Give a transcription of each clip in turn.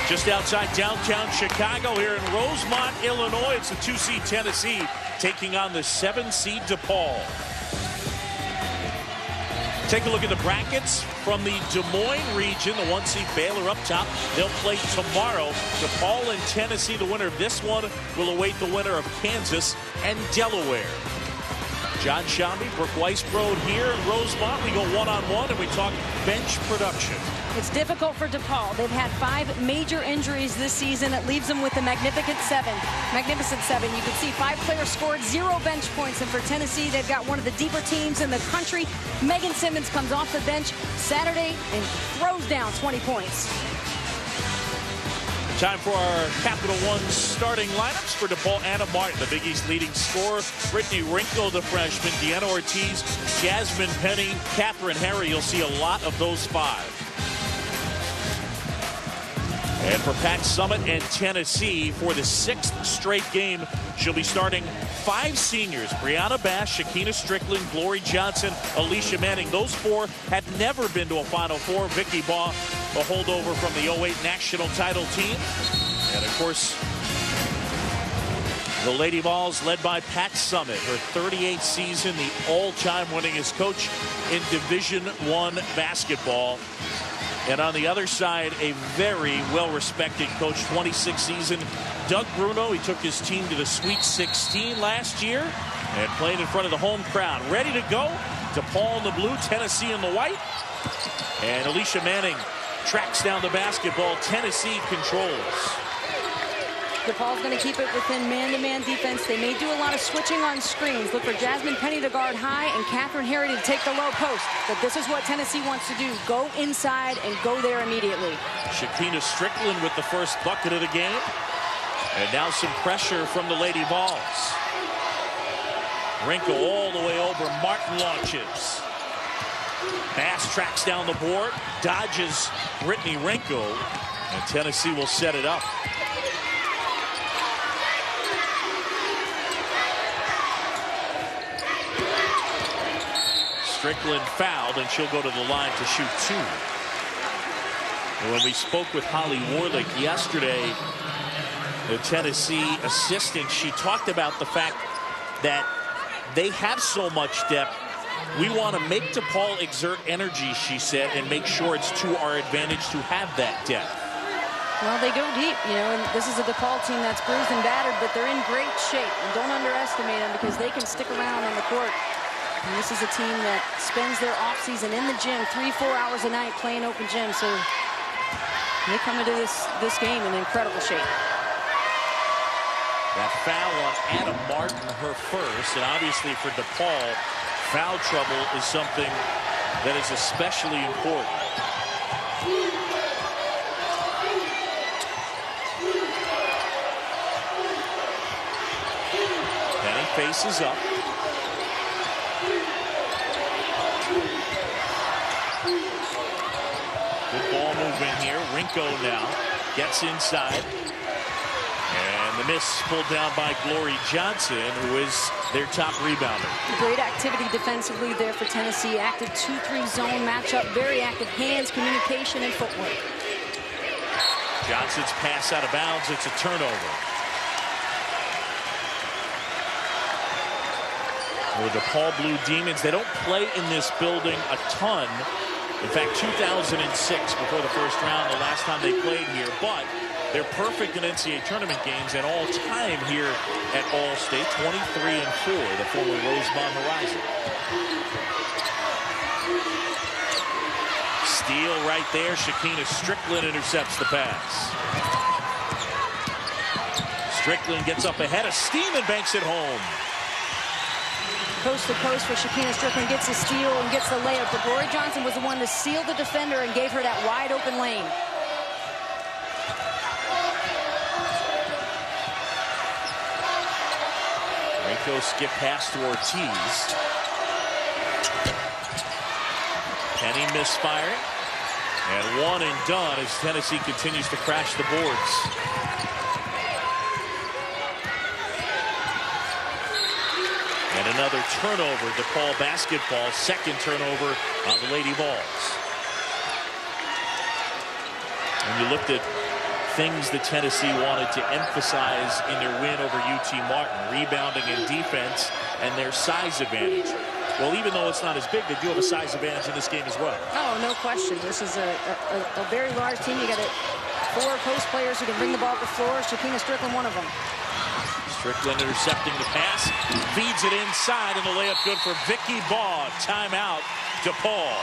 Just outside downtown Chicago here in Rosemont, Illinois. It's the 2-seed Tennessee taking on the 7-seed DePaul. Take a look at the brackets from the Des Moines region. The 1-seed Baylor up top. They'll play tomorrow. DePaul and Tennessee, the winner of this one, will await the winner of Kansas and Delaware. John Shambi, Brooke Weisbrod here in Rosemont. We go one-on-one and we talk bench production. It's difficult for DePaul. They've had 5 major injuries this season. It leaves them with the magnificent seven. You can see 5 players scored, 0 bench points. And for Tennessee, they've got one of the deeper teams in the country. Megan Simmons comes off the bench Saturday and throws down 20 points. Time for our Capital One starting lineups for DePaul. Anna Martin, the Big East leading scorer. Brittany Rinko, the freshman. Deanna Ortiz, Jasmine Penny, Catherine Harry. You'll see a lot of those 5. And for Pat Summitt and Tennessee, for the 6th straight game, she'll be starting 5 seniors. Brianna Bash, Shakina Strickland, Glory Johnson, Alicia Manning. Those 4 had never been to a Final Four. Vicky Baugh, a holdover from the 08 national title team. And, of course, the Lady Vols led by Pat Summitt, her 38th season, the all-time winningest coach in Division I basketball. And on the other side, a very well-respected coach, 26th season, Doug Bruno. He took his team to the Sweet 16 last year and played in front of the home crowd. Ready to go. DePaul in the blue, Tennessee in the white. And Alicia Manning tracks down the basketball. Tennessee controls. DePaul's going to keep it within man-to-man defense. They may do a lot of switching on screens. Look for Jasmine Penny to guard high and Catherine Harry to take the low post. But this is what Tennessee wants to do. Go inside and go there immediately. Shakina Strickland with the first bucket of the game. And now some pressure from the Lady Vols. Rinko all the way over. Martin launches. Bass tracks down the board. Dodges Brittany Rinko. And Tennessee will set it up. Strickland fouled, and she'll go to the line to shoot 2. And when we spoke with Holly Warlick yesterday, the Tennessee assistant, she talked about the fact that they have so much depth. We want to make DePaul exert energy, she said, and make sure it's to our advantage to have that depth. Well, they go deep, and this is a DePaul team that's bruised and battered, but they're in great shape. And don't underestimate them because they can stick around on the court. And this is a team that spends their offseason in the gym 3-4 hours a night playing open gym. So they come into this game in incredible shape. That foul on Anna Martin, her first. And obviously for DePaul, foul trouble is something that is especially important. Penny faces up. Good ball movement here. Rinko now gets inside. And the miss pulled down by Glory Johnson, who is their top rebounder. Great activity defensively there for Tennessee. Active 2-3 zone matchup. Very active hands, communication, and footwork. Johnson's pass out of bounds. It's a turnover. The DePaul Blue Demons, they don't play in this building a ton. In fact, 2006, before the first round, the last time they played here. But they're perfect in NCAA tournament games and all time here at All-State. 23-4, the former Rosemont Horizon. Steal right there. Shakina Strickland intercepts the pass. Strickland gets up ahead of steam and banks it home. Coast to coast for Shakina Strickland, gets a steal and gets the layup. But Glory Johnson was the one to seal the defender and gave her that wide open lane. Rinko skip pass to Ortiz. Penny misfiring. And one and done as Tennessee continues to crash the boards. And another turnover, DePaul basketball, second turnover on the Lady Vols. And you looked at things that Tennessee wanted to emphasize in their win over UT Martin: rebounding and defense, and their size advantage. Well, even though it's not as big, they do have a size advantage in this game as well. Oh, no question. This is a very large team. You got 4 post players who can bring the ball to the floor. Shakina Strickland, one of them. Strickland intercepting the pass, feeds it inside, and the layup good for Vicky Baugh. Timeout, DePaul.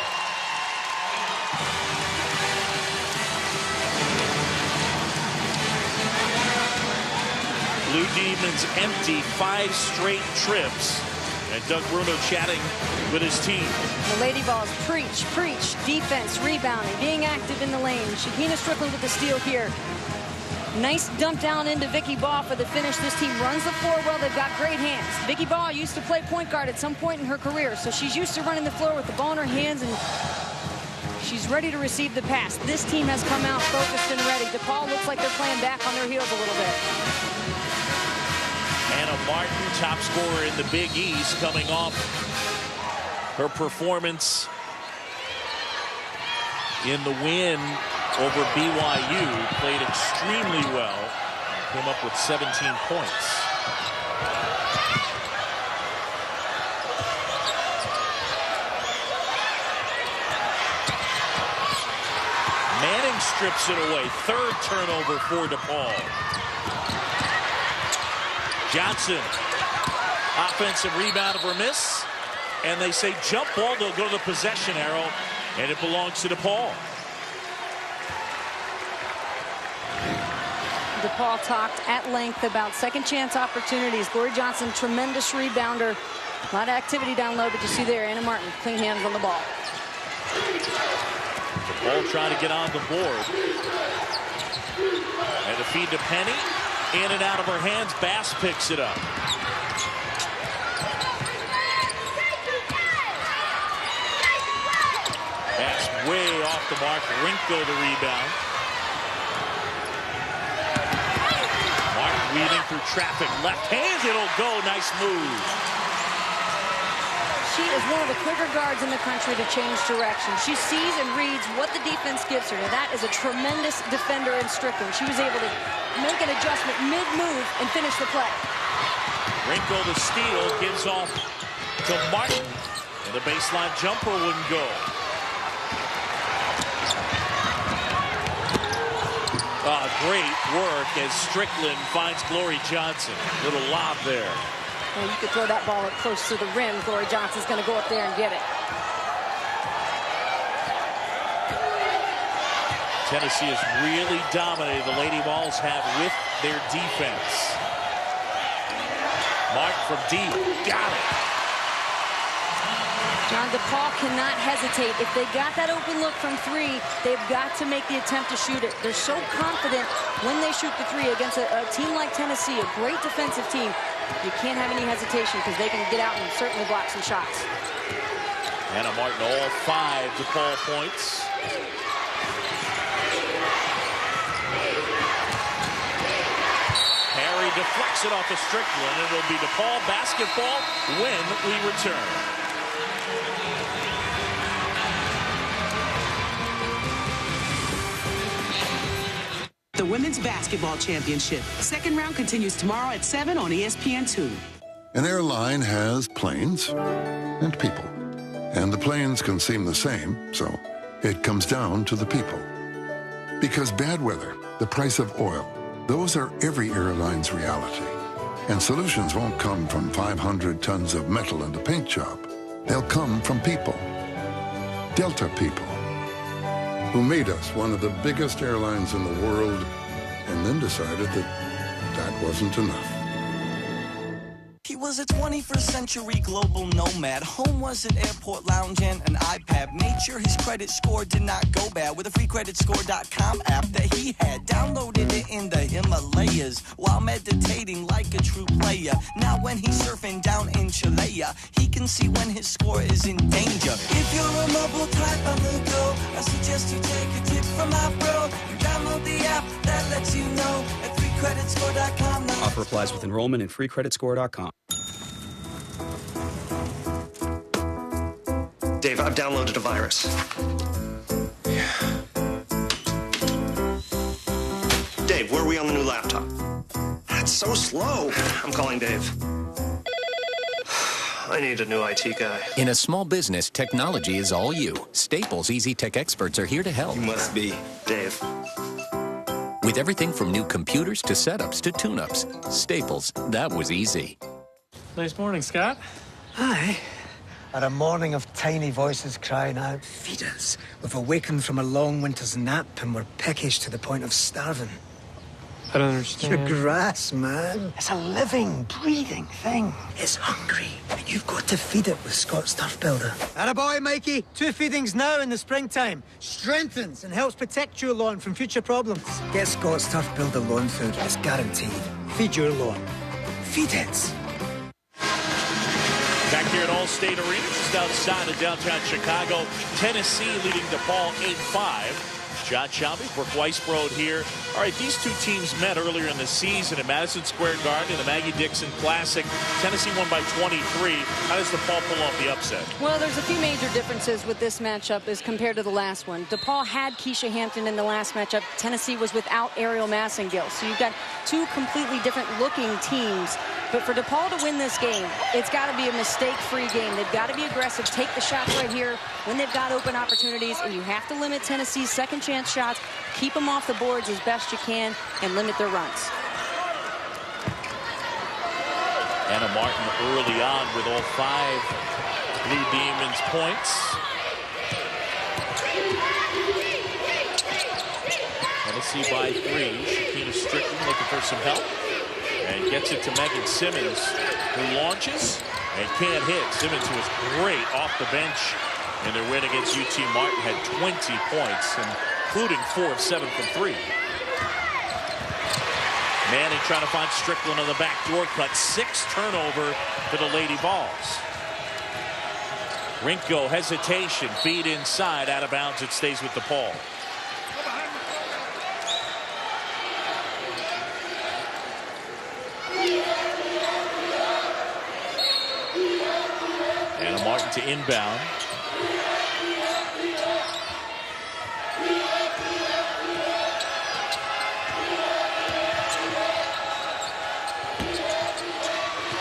Blue Demons empty 5 straight trips. And Doug Bruno chatting with his team. The Lady Vols preach, defense, rebounding, being active in the lane. Shakina Strickland with the steal here. Nice dump down into Vicky Baugh for the finish. This team runs the floor well. They've got great hands. Vicky Baugh used to play point guard at some point in her career, so she's used to running the floor with the ball in her hands, and she's ready to receive the pass. This team has come out focused and ready. DePaul looks like they're playing back on their heels a little bit. Anna Martin, top scorer in the Big East, coming off her performance in the win over BYU. Played extremely well. Came up with 17 points. Manning strips it away. 3rd turnover for DePaul. Johnson, offensive rebound of her miss, and they say jump ball. They'll go to the possession arrow, and it belongs to DePaul. DePaul talked at length about second chance opportunities. Glory Johnson, tremendous rebounder. A lot of activity down low, but you see there, Anna Martin, clean hands on the ball. DePaul trying to get on the board. And the feed to Penny. In and out of her hands. Bass picks it up. Bass way off the mark. Rinko the rebound. Martin weaving through traffic. Left hand. It'll go. Nice move. She is one of the quicker guards in the country to change direction. She sees and reads what the defense gives her. Now that is a tremendous defender in Strickland. She was able to make an adjustment mid-move and finish the play. Rinko the steal, gives off to Martin, and the baseline jumper wouldn't go. Great work as Strickland finds Glory Johnson. Little lob there. Well, you could throw that ball up close to the rim. Glory Johnson's going to go up there and get it. Tennessee has really dominated. The Lady Vols have with their defense. Mark from deep. Got it. John, DePaul cannot hesitate. If they got that open look from 3, they've got to make the attempt to shoot it. They're so confident when they shoot the 3 against a team like Tennessee, a great defensive team. You can't have any hesitation because they can get out and certainly block some shots. Anna Martin, all 5 DePaul points. Harry deflects it off of Strickland. It'll be DePaul basketball when we return. The Women's Basketball Championship. Second round continues tomorrow at 7 on ESPN2. An airline has planes and people. And the planes can seem the same, so it comes down to the people. Because bad weather, the price of oil, those are every airline's reality. And solutions won't come from 500 tons of metal and a paint job. They'll come from people. Delta people, who made us one of the biggest airlines in the world and then decided that that wasn't enough. He was a 21st century global nomad. Home was an airport lounge and an iPad. Made sure his credit score did not go bad with a freecreditscore.com app that he had. Downloaded it in the Himalayas while meditating like a true player. Now when he's surfing down in Chilea, he can see when his score is in danger. If you're a mobile type on the go, I suggest you take a tip from my bro. You download the app that lets you know at freecreditscore.com. Offer applies with enrollment in freecreditscore.com. Dave, I've downloaded a virus. we on the new laptop? That's so slow. I'm calling Dave. I need a new IT guy. In a small business, technology is all you. Staples Easy Tech experts are here to help. You must be Dave. With everything from new computers to setups to tune-ups. Staples, that was easy. Nice morning, Scott. Hi. At a morning of tiny voices crying out, "Feed us." We've awakened from a long winter's nap and we're peckish to the point of starving. I don't understand. Your grass, man. It's a living, breathing thing. It's hungry, and you've got to feed it with Scott's Turf Builder. Attaboy, Mikey. 2 feedings now in the springtime. Strengthens and helps protect your lawn from future problems. Get Scott's Turf Builder lawn food. It's guaranteed. Feed your lawn. Feed it. Back here at Allstate Arena, just outside of downtown Chicago, Tennessee leading DePaul 8-5. John Shelby, Brooke Weisbrod here. All right, these two teams met earlier in the season at Madison Square Garden in the Maggie Dixon Classic. Tennessee won by 23. How does DePaul pull off the upset? Well, there's a few major differences with this matchup as compared to the last one. DePaul had Keisha Hampton in the last matchup. Tennessee was without Ariel Massengill. So you've got two completely different looking teams. But for DePaul to win this game, it's got to be a mistake-free game. They've got to be aggressive, take the shots right here when they've got open opportunities, and you have to limit Tennessee's second chance shots, keep them off the boards as best you can, and limit their runs. Anna Martin early on with all 5 Blue Demons points. Tennessee by 3. Shakina Strickland looking for some help. And gets it to Megan Simmons, who launches and can't hit. Simmons, who was great off the bench in their win against UT Martin, had 20 points, including 4 of 7 from 3. Manning trying to find Strickland on the back door cut. 6 turnover for the Lady Vols. Rinko hesitation, feed inside, out of bounds. It stays with DePaul. Anna Martin to inbound.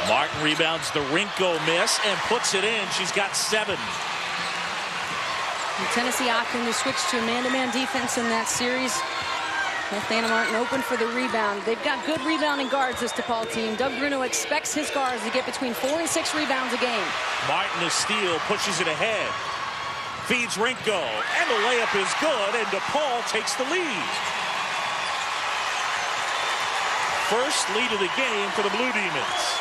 Martin rebounds the Rinko miss and puts it in. She's got 7. And Tennessee opting to switch to a man-to-man defense in that series. Left Anna Martin open for the rebound. They've got good rebounding guards, this DePaul team. Doug Bruno expects his guards to get between 4 and 6 rebounds a game. Martin, a steal, pushes it ahead. Feeds Rinko, and the layup is good, and DePaul takes the lead. First lead of the game for the Blue Demons.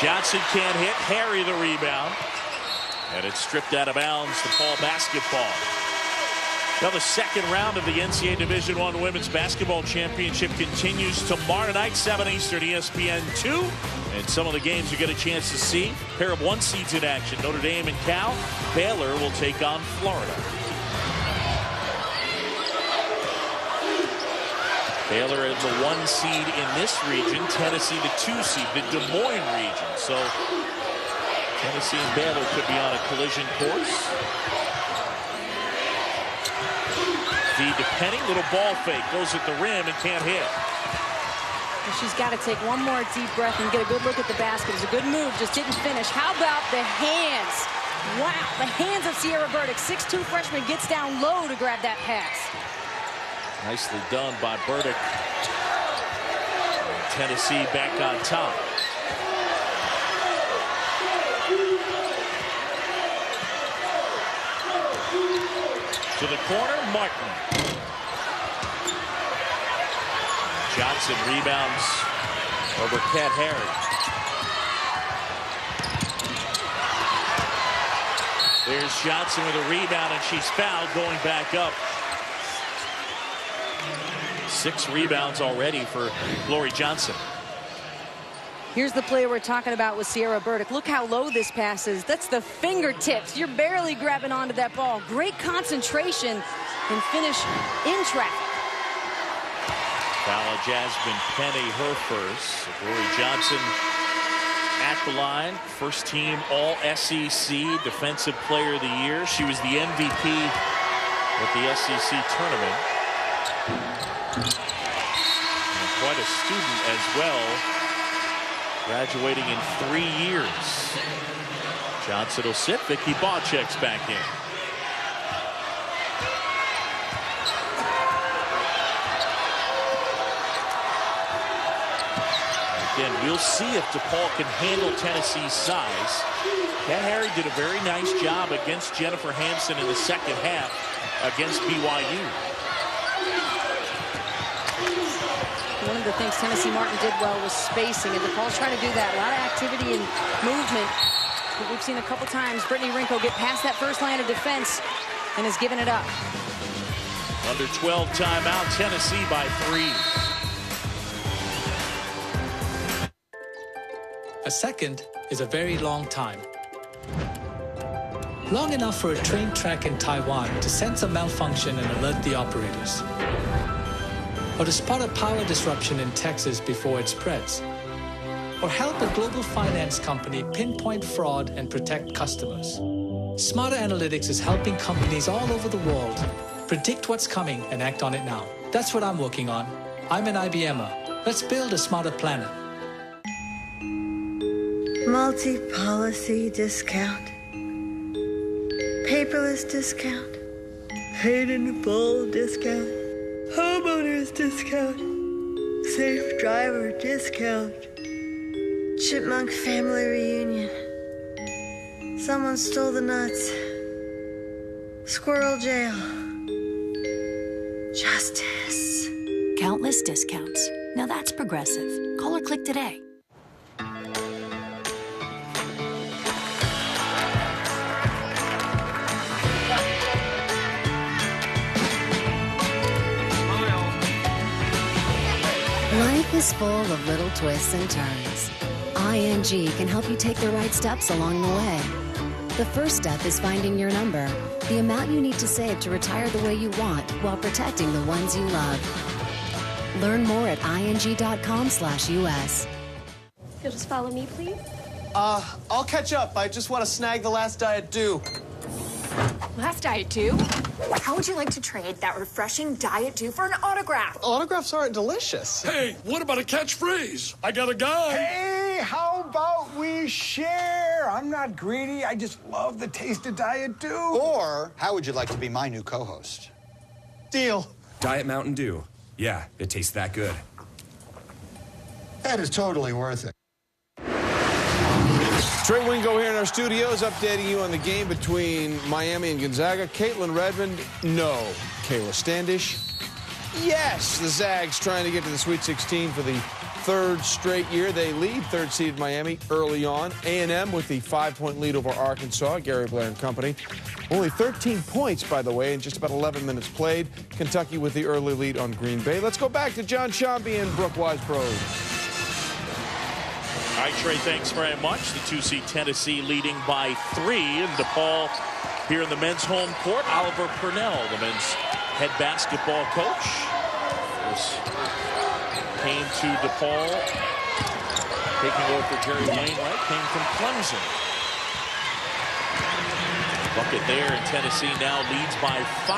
Johnson can't hit. Harry the rebound. And it's stripped out of bounds. DePaul basketball. Now the second round of the NCAA Division I Women's Basketball Championship continues tomorrow night, 7 Eastern, ESPN 2. And some of the games you get a chance to see. Pair of 1 seeds in action. Notre Dame and Cal. Baylor will take on Florida. Baylor is the 1 seed in this region. Tennessee the 2 seed, the Des Moines region. So Tennessee and Baylor could be on a collision course. Feed to Penny, little ball fake, goes at the rim and can't hit. And she's got to take one more deep breath and get a good look at the basket. It's a good move, just didn't finish. How about the hands? Wow, the hands of Sierra Burdick. 6'2" freshman gets down low to grab that pass. Nicely done by Burdick. Tennessee back on top. To the corner, Martin. Johnson rebounds over Kat Harry. There's Johnson with a rebound, and she's fouled going back up. 6 rebounds already for Glory Johnson. Here's the play we're talking about with Sierra Burdick. Look how low this pass is. That's the fingertips. You're barely grabbing onto that ball. Great concentration and finish in traffic. Foul Jasmine Penny, her first. So Glory Johnson at the line. First team All-SEC Defensive Player of the Year. She was the MVP at the SEC tournament. And quite a student as well. Graduating in 3 years. Johnson will sit. Vicky Baugh checks back in. Again, we'll see if DePaul can handle Tennessee's size. Kat Harry did a very nice job against Jennifer Hansen in the second half against BYU. One of the things Tennessee Martin did well was spacing, and DePaul's trying to do that. A lot of activity and movement. But we've seen a couple times Brittany Rinko get past that first line of defense and has given it up. Under 12 timeout, Tennessee by 3. A second is a very long time. Long enough for a train track in Taiwan to sense a malfunction and alert the operators. Or to spot a power disruption in Texas before it spreads. Or help a global finance company pinpoint fraud and protect customers. Smarter Analytics is helping companies all over the world predict what's coming and act on it now. That's what I'm working on. I'm an IBMer. Let's build a smarter planet. Multi-policy discount. Paperless discount. Paid in full discount. Homeowners discount. Safe driver discount. Chipmunk family reunion. Someone stole the nuts. Squirrel jail. Justice. Countless discounts. Now that's progressive. Call or click today. Life is full of little twists and turns. ING can help you take the right steps along the way. The first step is finding your number, the amount you need to save to retire the way you want while protecting the ones you love. Learn more at ing.com/US. You'll just follow me, please? I'll catch up. I just want to snag the last Diet Dew. Last Diet Dew? How would you like to trade that refreshing Diet Dew for an autograph? Autographs aren't delicious. Hey, what about a catchphrase? I got a guy. Hey, how about we share? I'm not greedy. I just love the taste of Diet Dew. Or how would you like to be my new co-host? Deal. Diet Mountain Dew. Yeah, it tastes that good. That is totally worth it. Trey Wingo here in our studios, updating you on the game between Miami and Gonzaga. Caitlin Redmond, no. Kayla Standish, yes. The Zags trying to get to the Sweet 16 for the third straight year. They lead third-seeded Miami early on. A&M with the 5-point lead over Arkansas, Gary Blair and company. Only 13 points, by the way, in just about 11 minutes played. Kentucky with the early lead on Green Bay. Let's go back to John Shambi and Brooke Weisbrod. All right, Trey, thanks very much. The 2-seed Tennessee leading by 3. And DePaul here in the men's home court. Oliver Purnell, the men's head basketball coach, came to DePaul, taking over for Jerry Wainwright, came from Clemson. Bucket there, and Tennessee now leads by 5.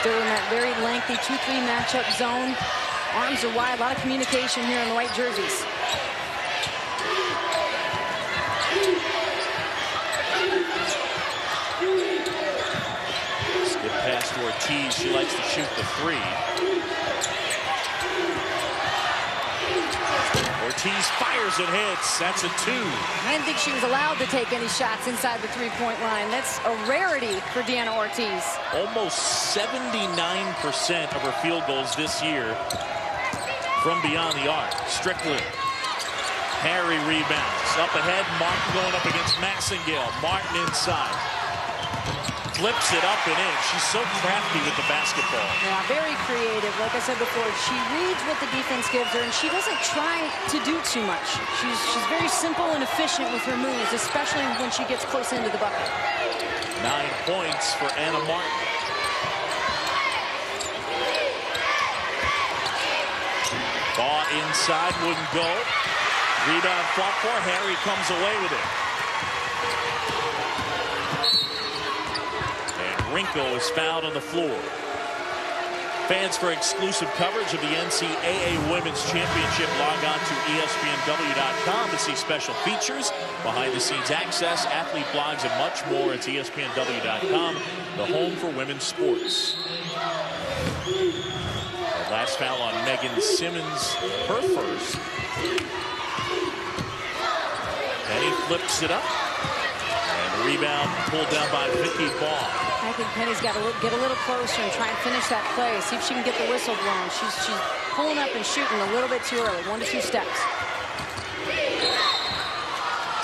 Still in that very lengthy 2-3 matchup zone. Arms are wide, a lot of communication here in the white jerseys. Skip past Ortiz. She likes to shoot the 3. Ortiz fires and hits. That's a 2. I didn't think she was allowed to take any shots inside the 3-point line. That's a rarity for Deanna Ortiz. Almost 79% of her field goals this year from beyond the arc. Strickland. Harry rebounds. Up ahead, Martin going up against Massengale. Martin inside. Flips it up and in. She's so crafty with the basketball. Yeah, very creative. Like I said before, she reads what the defense gives her, and she doesn't try to do too much. She's very simple and efficient with her moves, especially when she gets close into the bucket. 9 points for Anna Martin. Ball inside, wouldn't go. Rebound fought for. Harry comes away with it. And Rinko is fouled on the floor. Fans, for exclusive coverage of the NCAA Women's Championship, log on to ESPNW.com to see special features, behind-the-scenes access, athlete blogs, and much more. It's ESPNW.com, the home for women's sports. The last foul on Megan Simmons, her first. Penny flips it up. And the rebound pulled down by Vicky Vaughn. I think Penny's got to get a little closer and try and finish that play. See if she can get the whistle blown. She's pulling up and shooting a little bit too early. 1 to 2 steps.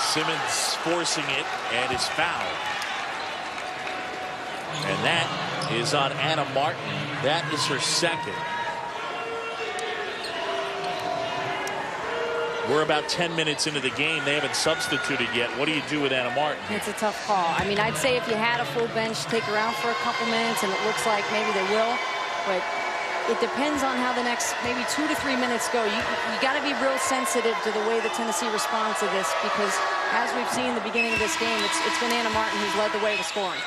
Simmons forcing it and is fouled. And that is on Anna Martin. That is her second. We're about 10 minutes into the game. They haven't substituted yet. What do you do with Anna Martin? It's a tough call. I mean, I'd say if you had a full bench, take her out for a couple minutes, and it looks like maybe they will. But it depends on how the next maybe 2 to 3 minutes go. You got to be real sensitive to the way that Tennessee responds to this, because as we've seen in the beginning of this game, it's been Anna Martin who's led the way to scoring.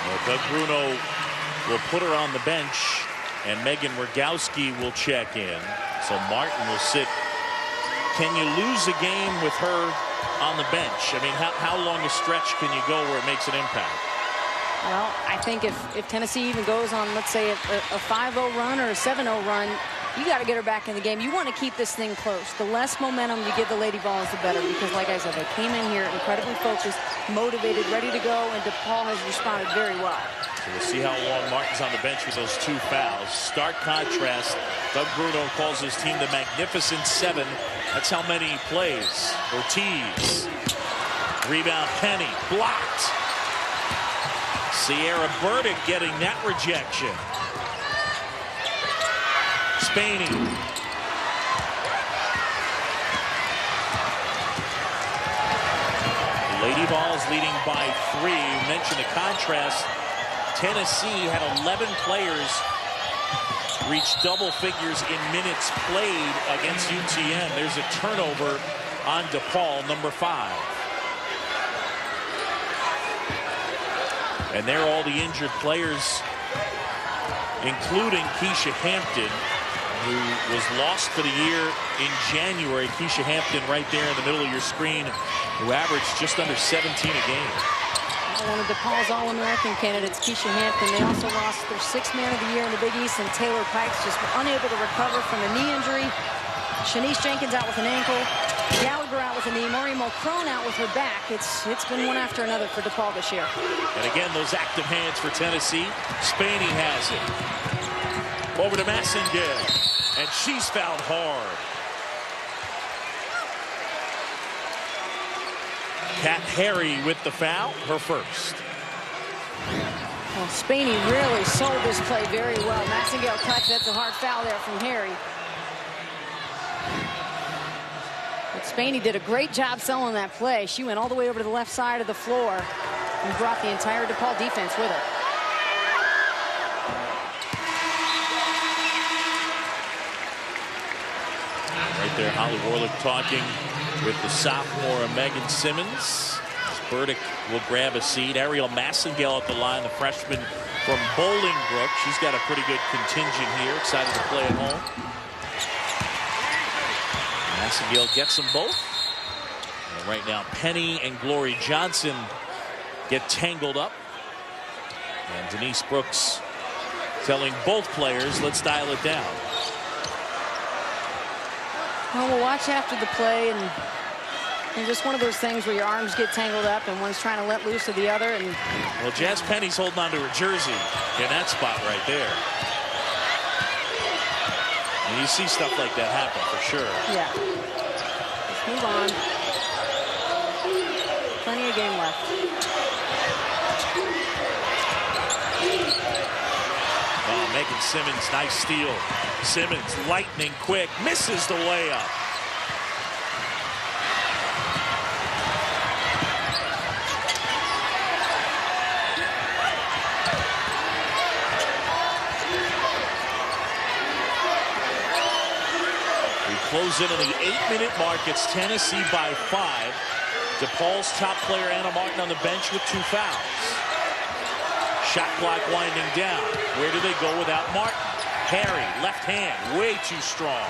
Well, Doug Bruno will put her on the bench, and Megan Rogowski will check in. So Martin will sit. Can you lose a game with her on the bench? I mean, how long a stretch can you go where it makes an impact? Well, I think if Tennessee even goes on, let's say, a 5-0 run or a 7-0 run, you got to get her back in the game. You want to keep this thing close. The less momentum you give the Lady Vols, the better. Because, like I said, they came in here incredibly focused, motivated, ready to go, and DePaul has responded very well. So we'll see how long Martin's on the bench with those 2 fouls. Stark contrast. Doug Bruno calls his team the Magnificent Seven. That's how many he plays. Ortiz. Rebound, Penny. Blocked. Sierra Burdick getting that rejection. Spaney. Lady Vols leading by 3. You mentioned the contrast. Tennessee had 11 players reach double figures in minutes played against UTM. There's a turnover on DePaul, number 5. And they're all the injured players, including Keisha Hampton, who was lost for the year in January. Keisha Hampton right there in the middle of your screen, who averaged just under 17 a game. One of DePaul's All-American candidates, Keisha Hampton. They also lost their 6th man of the year in the Big East, and Taylor Pikes just unable to recover from a knee injury. Shanice Jenkins out with an ankle. Gallagher out with a knee. Maureen Mulcrone out with her back. It's been one after another for DePaul this year. And again, those active hands for Tennessee. Spaney has it. Over to Massengale. And she's fouled hard. Kat Harry with the foul, her first. Well, Spaney really sold this play very well. Massengale cuts. That's a hard foul there from Harry. But Spaney did a great job selling that play. She went all the way over to the left side of the floor and brought the entire DePaul defense with her. Right there, Holly Warlick talking with the sophomore Megan Simmons. Burdick will grab a seat. Ariel Massengale at the line, the freshman from Bolingbrook. She's got a pretty good contingent here. Excited to play at home. Massengale gets them both. And right now, Penny and Glory Johnson get tangled up. And Denise Brooks telling both players, let's dial it down. Well, we'll watch after the play, and it's just one of those things where your arms get tangled up and one's trying to let loose of the other. And well, Jazz Penny's holding on to her jersey in that spot right there. And you see stuff like that happen for sure. Yeah. Let's move on. Plenty of game left. Oh, Megan Simmons, nice steal. Simmons, lightning quick, misses the layup. Close in on the 8-minute mark. It's Tennessee by 5. DePaul's top player, Anna Martin, on the bench with 2 fouls. Shot clock winding down. Where do they go without Martin? Harry, left hand, way too strong.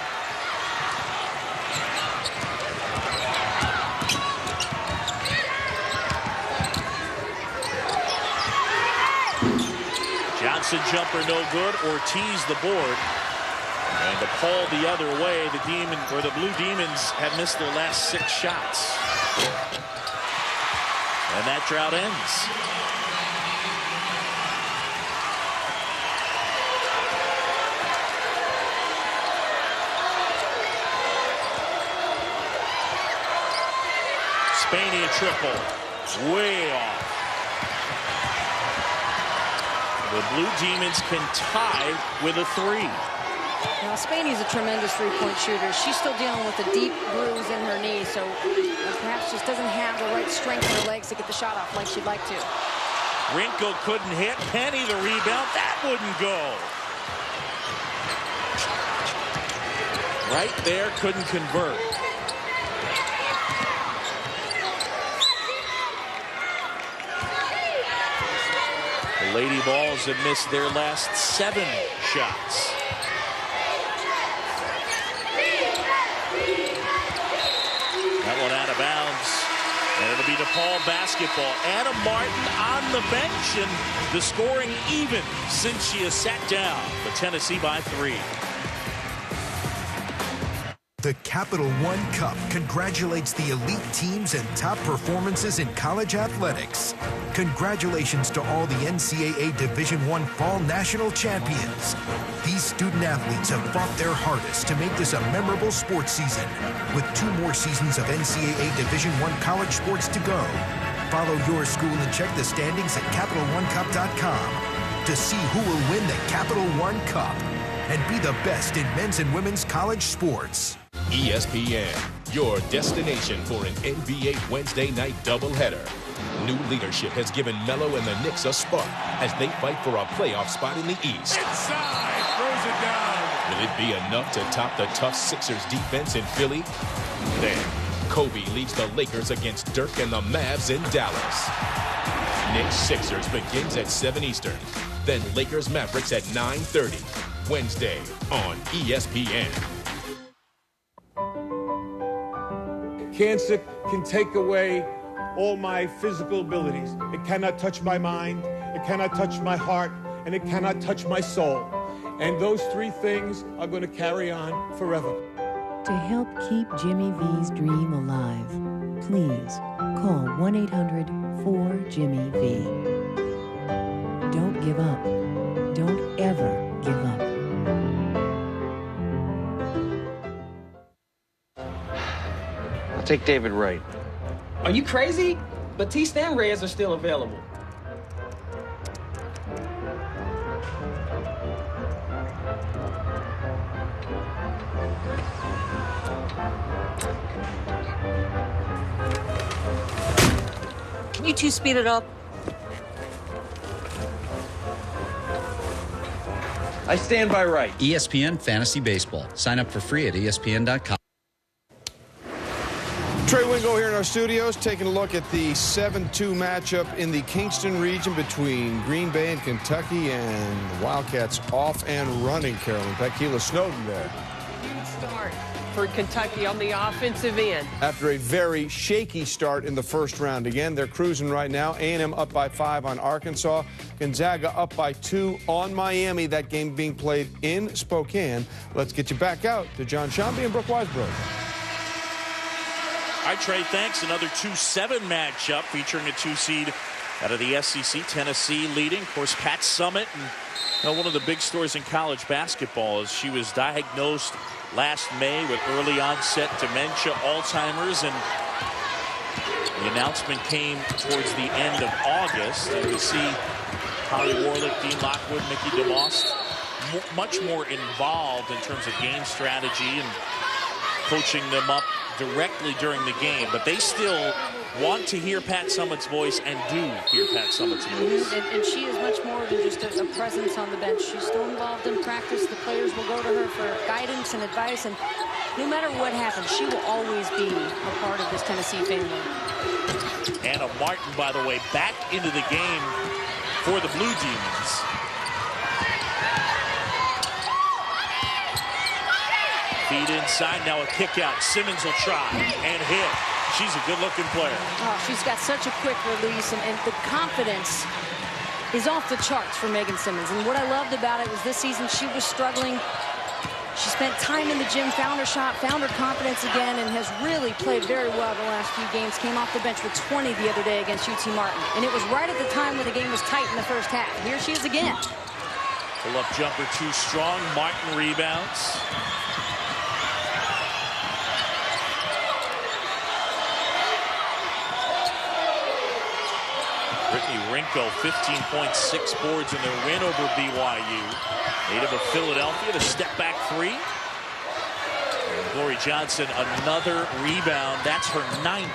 Johnson jumper no good. Ortiz the board. And DePaul the other way. The Blue Demons have missed their last 6 shots. And that drought ends. Spaney a triple. Way off. The Blue Demons can tie with a 3. Now, Spaney's a tremendous three-point shooter. She's still dealing with a deep bruise in her knee, so perhaps just doesn't have the right strength in her legs to get the shot off like she'd like to. Rinko couldn't hit. Penny the rebound. That wouldn't go. Right there, couldn't convert. The Lady Vols have missed their last 7 shots. That one out of bounds. And it'll be DePaul basketball. Anna Martin on the bench, and the scoring even since she has sat down. But Tennessee by 3. The Capital One Cup congratulates the elite teams and top performances in college athletics. Congratulations to all the NCAA Division I Fall National Champions. These student athletes have fought their hardest to make this a memorable sports season, with 2 more seasons of NCAA Division I college sports to go. Follow your school and check the standings at CapitalOneCup.com to see who will win the Capital One Cup and be the best in men's and women's college sports. ESPN, your destination for an NBA Wednesday night doubleheader. New leadership has given Melo and the Knicks a spark as they fight for a playoff spot in the East. Inside, throws it down. Will it be enough to top the tough Sixers defense in Philly? Then, Kobe leads the Lakers against Dirk and the Mavs in Dallas. Knicks-Sixers begins at 7 Eastern. Then Lakers-Mavericks at 9:30. Wednesday on ESPN. Cancer can take away all my physical abilities. It cannot touch my mind, it cannot touch my heart, and it cannot touch my soul. And those 3 things are going to carry on forever. To help keep Jimmy V's dream alive, please call 1-800-4-JIMMY-V. Don't give up. Don't ever give up. Take David Wright. Are you crazy? Batiste and Reyes are still available. Can you 2 speed it up? I stand by Wright. ESPN Fantasy Baseball. Sign up for free at ESPN.com. Trey Wingo here in our studios, taking a look at the 7-2 matchup in the Kingston region between Green Bay and Kentucky, and the Wildcats off and running, Carolyn. Keila Snowden there. Start for Kentucky on the offensive end. After a very shaky start in the first round. Again, they're cruising right now. A&M up by 5 on Arkansas. Gonzaga up by 2 on Miami. That game being played in Spokane. Let's get you back out to John Shambi and Brooke Weisbrod. All right, Trey, thanks. Another 2-7 matchup featuring a 2 seed out of the SEC. Tennessee leading. Of course, Pat Summitt. And one of the big stories in college basketball is she was diagnosed last May with early onset dementia, Alzheimer's, and the announcement came towards the end of August. And we see Holly Warlick, Dean Lockwood, Mickey DeMoss much more involved in terms of game strategy and coaching them up directly during the game, but they still want to hear Pat Summitt's voice and do hear Pat Summitt's voice. And she is much more than just a presence on the bench. She's still involved in practice. The players will go to her for guidance and advice, and no matter what happens, she will always be a part of this Tennessee family. Anna Martin, by the way, back into the game for the Blue Demons. Feed inside, now a kick out. Simmons will try and hit. She's a good-looking player. Oh, she's got such a quick release, and the confidence is off the charts for Megan Simmons. And what I loved about it was this season she was struggling. She spent time in the gym, found her shot, found her confidence again, and has really played very well the last few games. Came off the bench with 20 the other day against UT Martin. And it was right at the time when the game was tight in the first half. Here she is again. Pull-up jumper too strong. Martin rebounds. Brittany Rinko, 15.6 boards in their win over BYU. Native of Philadelphia, the step-back three. And Glory Johnson, another rebound. That's her 9th.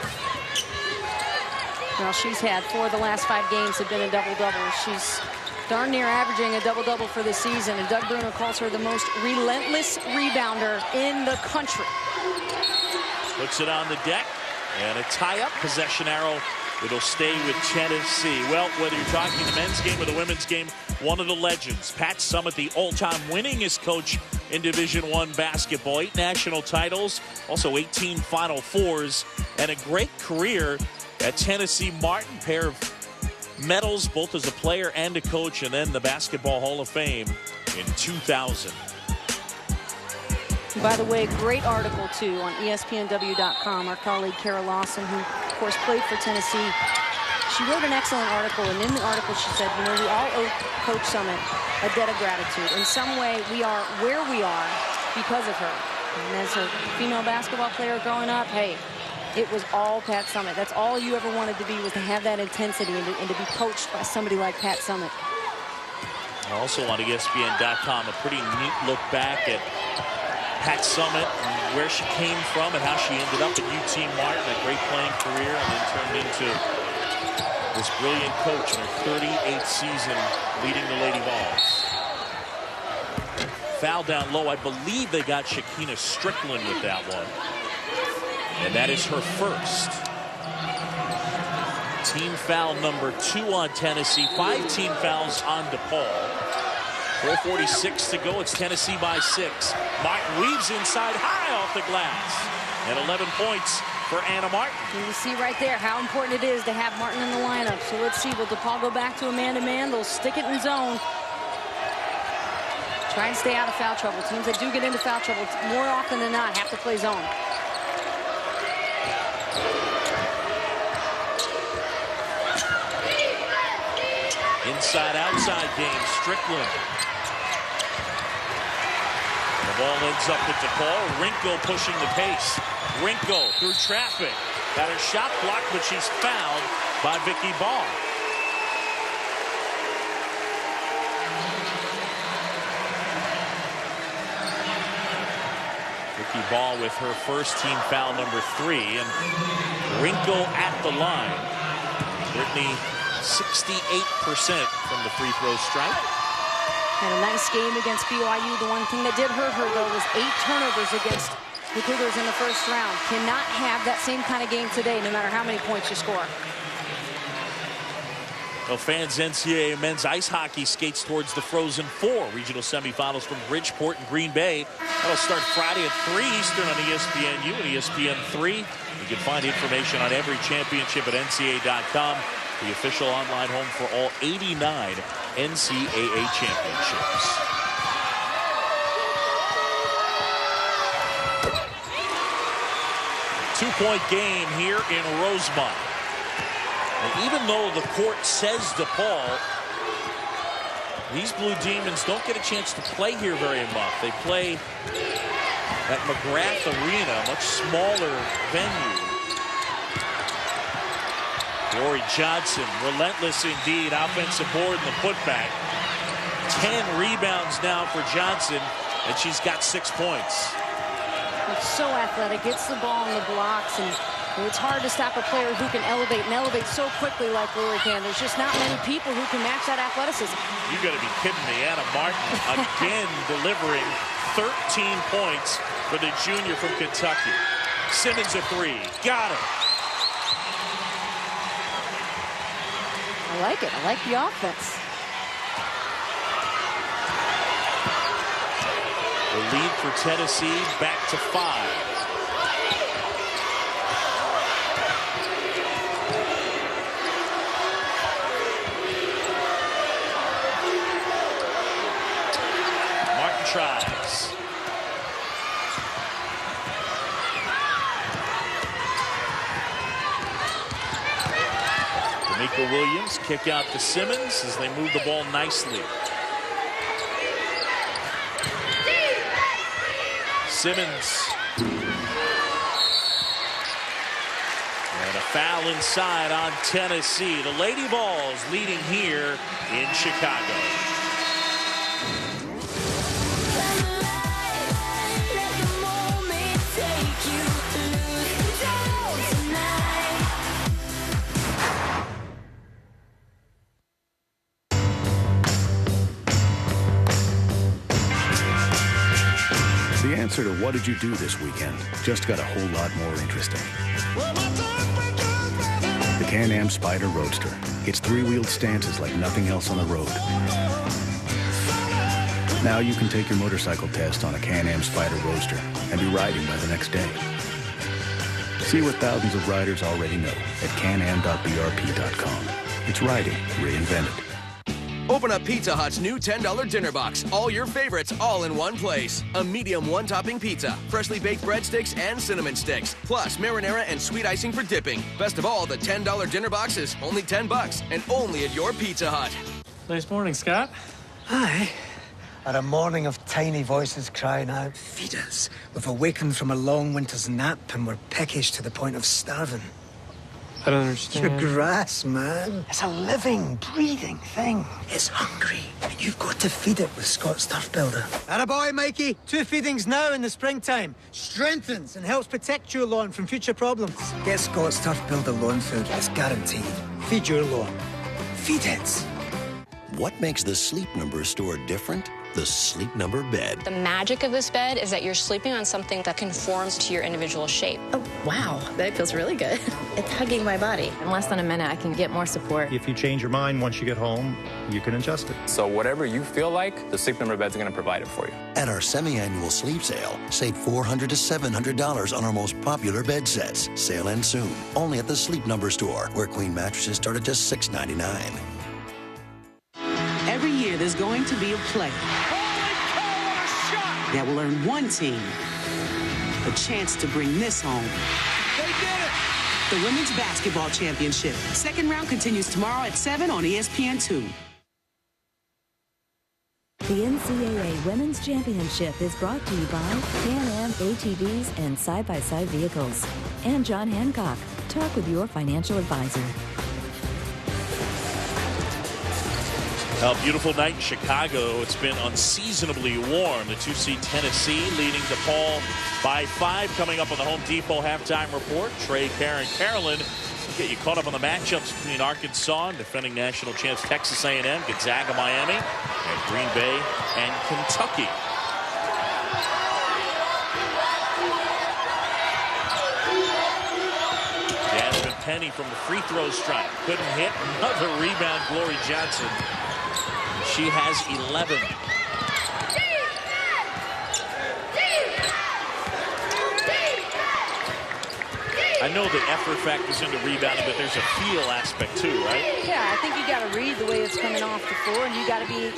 Well, she's had 4 of the last 5 games have been a double-double. She's darn near averaging a double-double for the season, and Doug Bruno calls her the most relentless rebounder in the country. Puts it on the deck, and a tie-up possession arrow. It'll stay with Tennessee. Well, whether you're talking the men's game or the women's game, one of the legends, Pat Summitt, the all-time winningest coach in Division I basketball. 8 national titles, also 18 Final Fours, and a great career at Tennessee Martin. Pair of medals, both as a player and a coach, and then the Basketball Hall of Fame in 2000. By the way, great article, too, on ESPNW.com. Our colleague, Kara Lawson, who, of course, played for Tennessee, she wrote an excellent article, and in the article she said, you know, we all owe Coach Summitt a debt of gratitude. In some way, we are where we are because of her. And as a female basketball player growing up, hey, it was all Pat Summitt. That's all you ever wanted to be, was to have that intensity and to be coached by somebody like Pat Summitt. Also on ESPN.com, a pretty neat look back at Pat Summitt, and where she came from and how she ended up at UT Martin, a great playing career, and then turned into this brilliant coach in her 38th season leading the Lady Vols. Foul down low. I believe they got Shakina Strickland with that one. And that is her first. Team foul number 2 on Tennessee. 5 team fouls on DePaul. 4:46 to go. It's Tennessee by 6. Martin weaves inside high off the glass. And 11 points for Anna Martin. And you see right there how important it is to have Martin in the lineup. So let's see, will DePaul go back to a man-to-man? They'll stick it in zone. Try and stay out of foul trouble. Teams that do get into foul trouble more often than not have to play zone. Inside-outside game, Strickland. And the ball ends up with DePaul. Rinko pushing the pace. Rinko through traffic. Got her shot blocked, but she's fouled by Vicky Ball. Vicky Ball with her first team foul number 3. And Rinko at the line. Brittany 68% from the free throw strike. Had a nice game against BYU. The one thing that did hurt her, though, was 8 turnovers against the Cougars in the first round. Cannot have that same kind of game today, no matter how many points you score. Well, fans, NCAA men's ice hockey skates towards the Frozen Four regional semifinals from Bridgeport and Green Bay. That'll start Friday at 3 Eastern on ESPNU and ESPN3. You can find information on every championship at NCAA.com, the official online home for all 89 NCAA championships. Two-point game here in Rosemont. And even though the court says DePaul, these Blue Demons don't get a chance to play here very much. They play at McGrath Arena, a much smaller venue. Glory Johnson, relentless indeed, offensive board and the putback. 10 rebounds now for Johnson, and she's got 6 points. It's so athletic, gets the ball in the blocks, and it's hard to stop a player who can elevate and elevate so quickly like Glory can. There's just not many people who can match that athleticism. You got to be kidding me. Anna Martin again delivering 13 points, for the junior from Kentucky. Simmons a three. Got it. I like it. I like the offense. The lead for Tennessee back to 5. Martin tries. D'Amico Williams kick out to Simmons as they move the ball nicely. Simmons. And a foul inside on Tennessee. The Lady Vols leading here in Chicago. The answer to what did you do this weekend just got a whole lot more interesting. The Can-Am Spyder Roadster. Its three-wheeled stances like nothing else on the road. Now you can take your motorcycle test on a Can-Am Spyder Roadster and be riding by the next day. See what thousands of riders already know at canam.brp.com. It's riding reinvented. Open up Pizza Hut's new $10 dinner box. All your favorites all in one place. A medium one-topping pizza, freshly baked breadsticks and cinnamon sticks, plus marinara and sweet icing for dipping. Best of all, the $10 dinner box is only $10 and only at your Pizza Hut. Nice morning, Scott. Hi. At a morning of tiny voices crying out, "Feed us." We've awakened from a long winter's nap and we're peckish to the point of starving. I don't understand. Your grass, man. It's a living, breathing thing. It's hungry, and you've got to feed it with Scott's Turf Builder. Attaboy, Mikey. 2 feedings now in the springtime. Strengthens and helps protect your lawn from future problems. Get Scott's Turf Builder lawn food. It's guaranteed. Feed your lawn. Feed it. What makes the Sleep Number store different? The Sleep Number bed. The magic of this bed is that you're sleeping on something that conforms to your individual shape. Oh, wow. That feels really good. It's hugging my body. In less than a minute, I can get more support. If you change your mind once you get home, you can adjust it. So whatever you feel like, the Sleep Number bed's going to provide it for you. At our semi-annual sleep sale, save $400 to $700 on our most popular bed sets. Sale ends soon. Only at the Sleep Number store, where queen mattresses start at just $6.99. Every year, there's going to be a play that will earn one team a chance to bring this home. They did it! The Women's Basketball Championship. Second round continues tomorrow at 7 on ESPN2. The NCAA Women's Championship is brought to you by Can-Am ATVs and side-by-side vehicles. And John Hancock. Talk with your financial advisor. A beautiful night in Chicago. It's been unseasonably warm. The 2-seed Tennessee leading DePaul by 5. Coming up on the Home Depot halftime report, Trey, Karen, Carolyn get you caught up on the matchups between Arkansas and defending national champs Texas A&M, Gonzaga, Miami, and Green Bay and Kentucky. Jasmine Penny from the free throw stripe. Couldn't hit. Another rebound, Glory Johnson. She has 11. I know the effort factors into rebounding, but there's a feel aspect too, right? Yeah, I think you got to read the way it's coming off the floor, and you got to be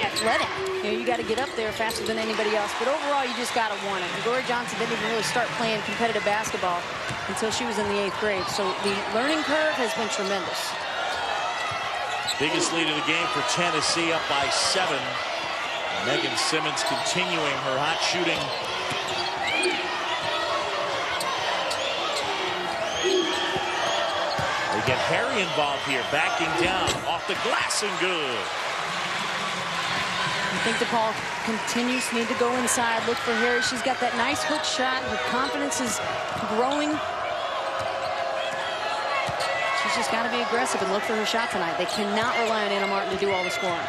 athletic. You know, you got to get up there faster than anybody else. But overall, you just got to want it. And Glory Johnson didn't even really start playing competitive basketball until she was in the 8th grade. So the learning curve has been tremendous. Biggest lead of the game for Tennessee, up by 7. Megan Simmons continuing her hot shooting. They get Harry involved here, backing down off the glass and good. I think DePaul continues to need to go inside, look for Harry. She's got that nice hook shot. Her confidence is growing. She's just got to be aggressive and look for her shot tonight. They cannot rely on Anna Martin to do all the scoring.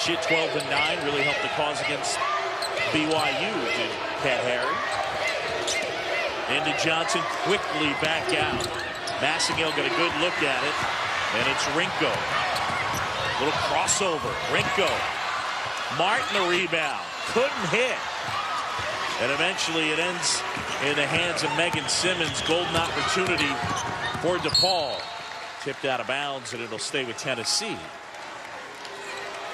She hit 12 and 9, really helped the cause against BYU did Cat Harry. Into Johnson, quickly back out. Massengill got a good look at it, and it's Rinko. Little crossover. Rinko. Martin the rebound. Couldn't hit. And eventually it ends in the hands of Megan Simmons. Golden opportunity for DePaul. Tipped out of bounds, and it'll stay with Tennessee.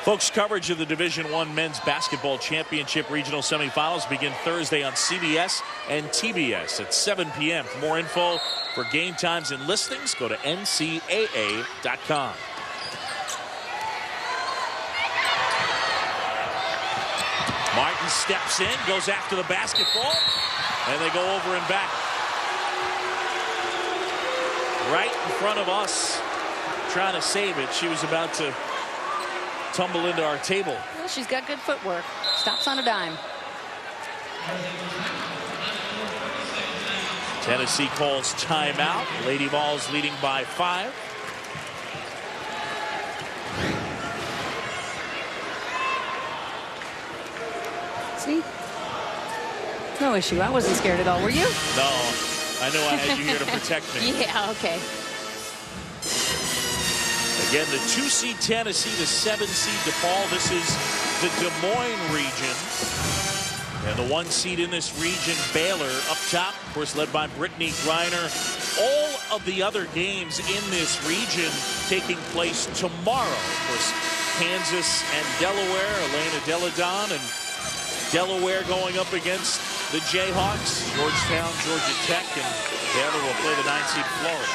Folks, coverage of the Division I Men's Basketball Championship Regional Semifinals begin Thursday on CBS and TBS at 7 p.m. For more info, for game times and listings, go to ncaa.com. Martin steps in, goes after the basketball, and they go over and back. Right in front of us, trying to save it. She was about to tumble into our table. Well, she's got good footwork. Stops on a dime. Tennessee calls timeout. Lady Vols leading by 5. See? No issue. I wasn't scared at all. Were you? No. I know I had you here to protect me. Yeah, okay. Again, the 2 seed Tennessee, the 7 seed DePaul. This is the Des Moines region. And the 1 seed in this region, Baylor, up top, of course, led by Brittany Griner. All of the other games in this region taking place tomorrow. Of course, Kansas and Delaware, Elena Deladon, and Delaware going up against the Jayhawks, Georgetown, Georgia Tech, and Baylor will play the 9 seed Florida.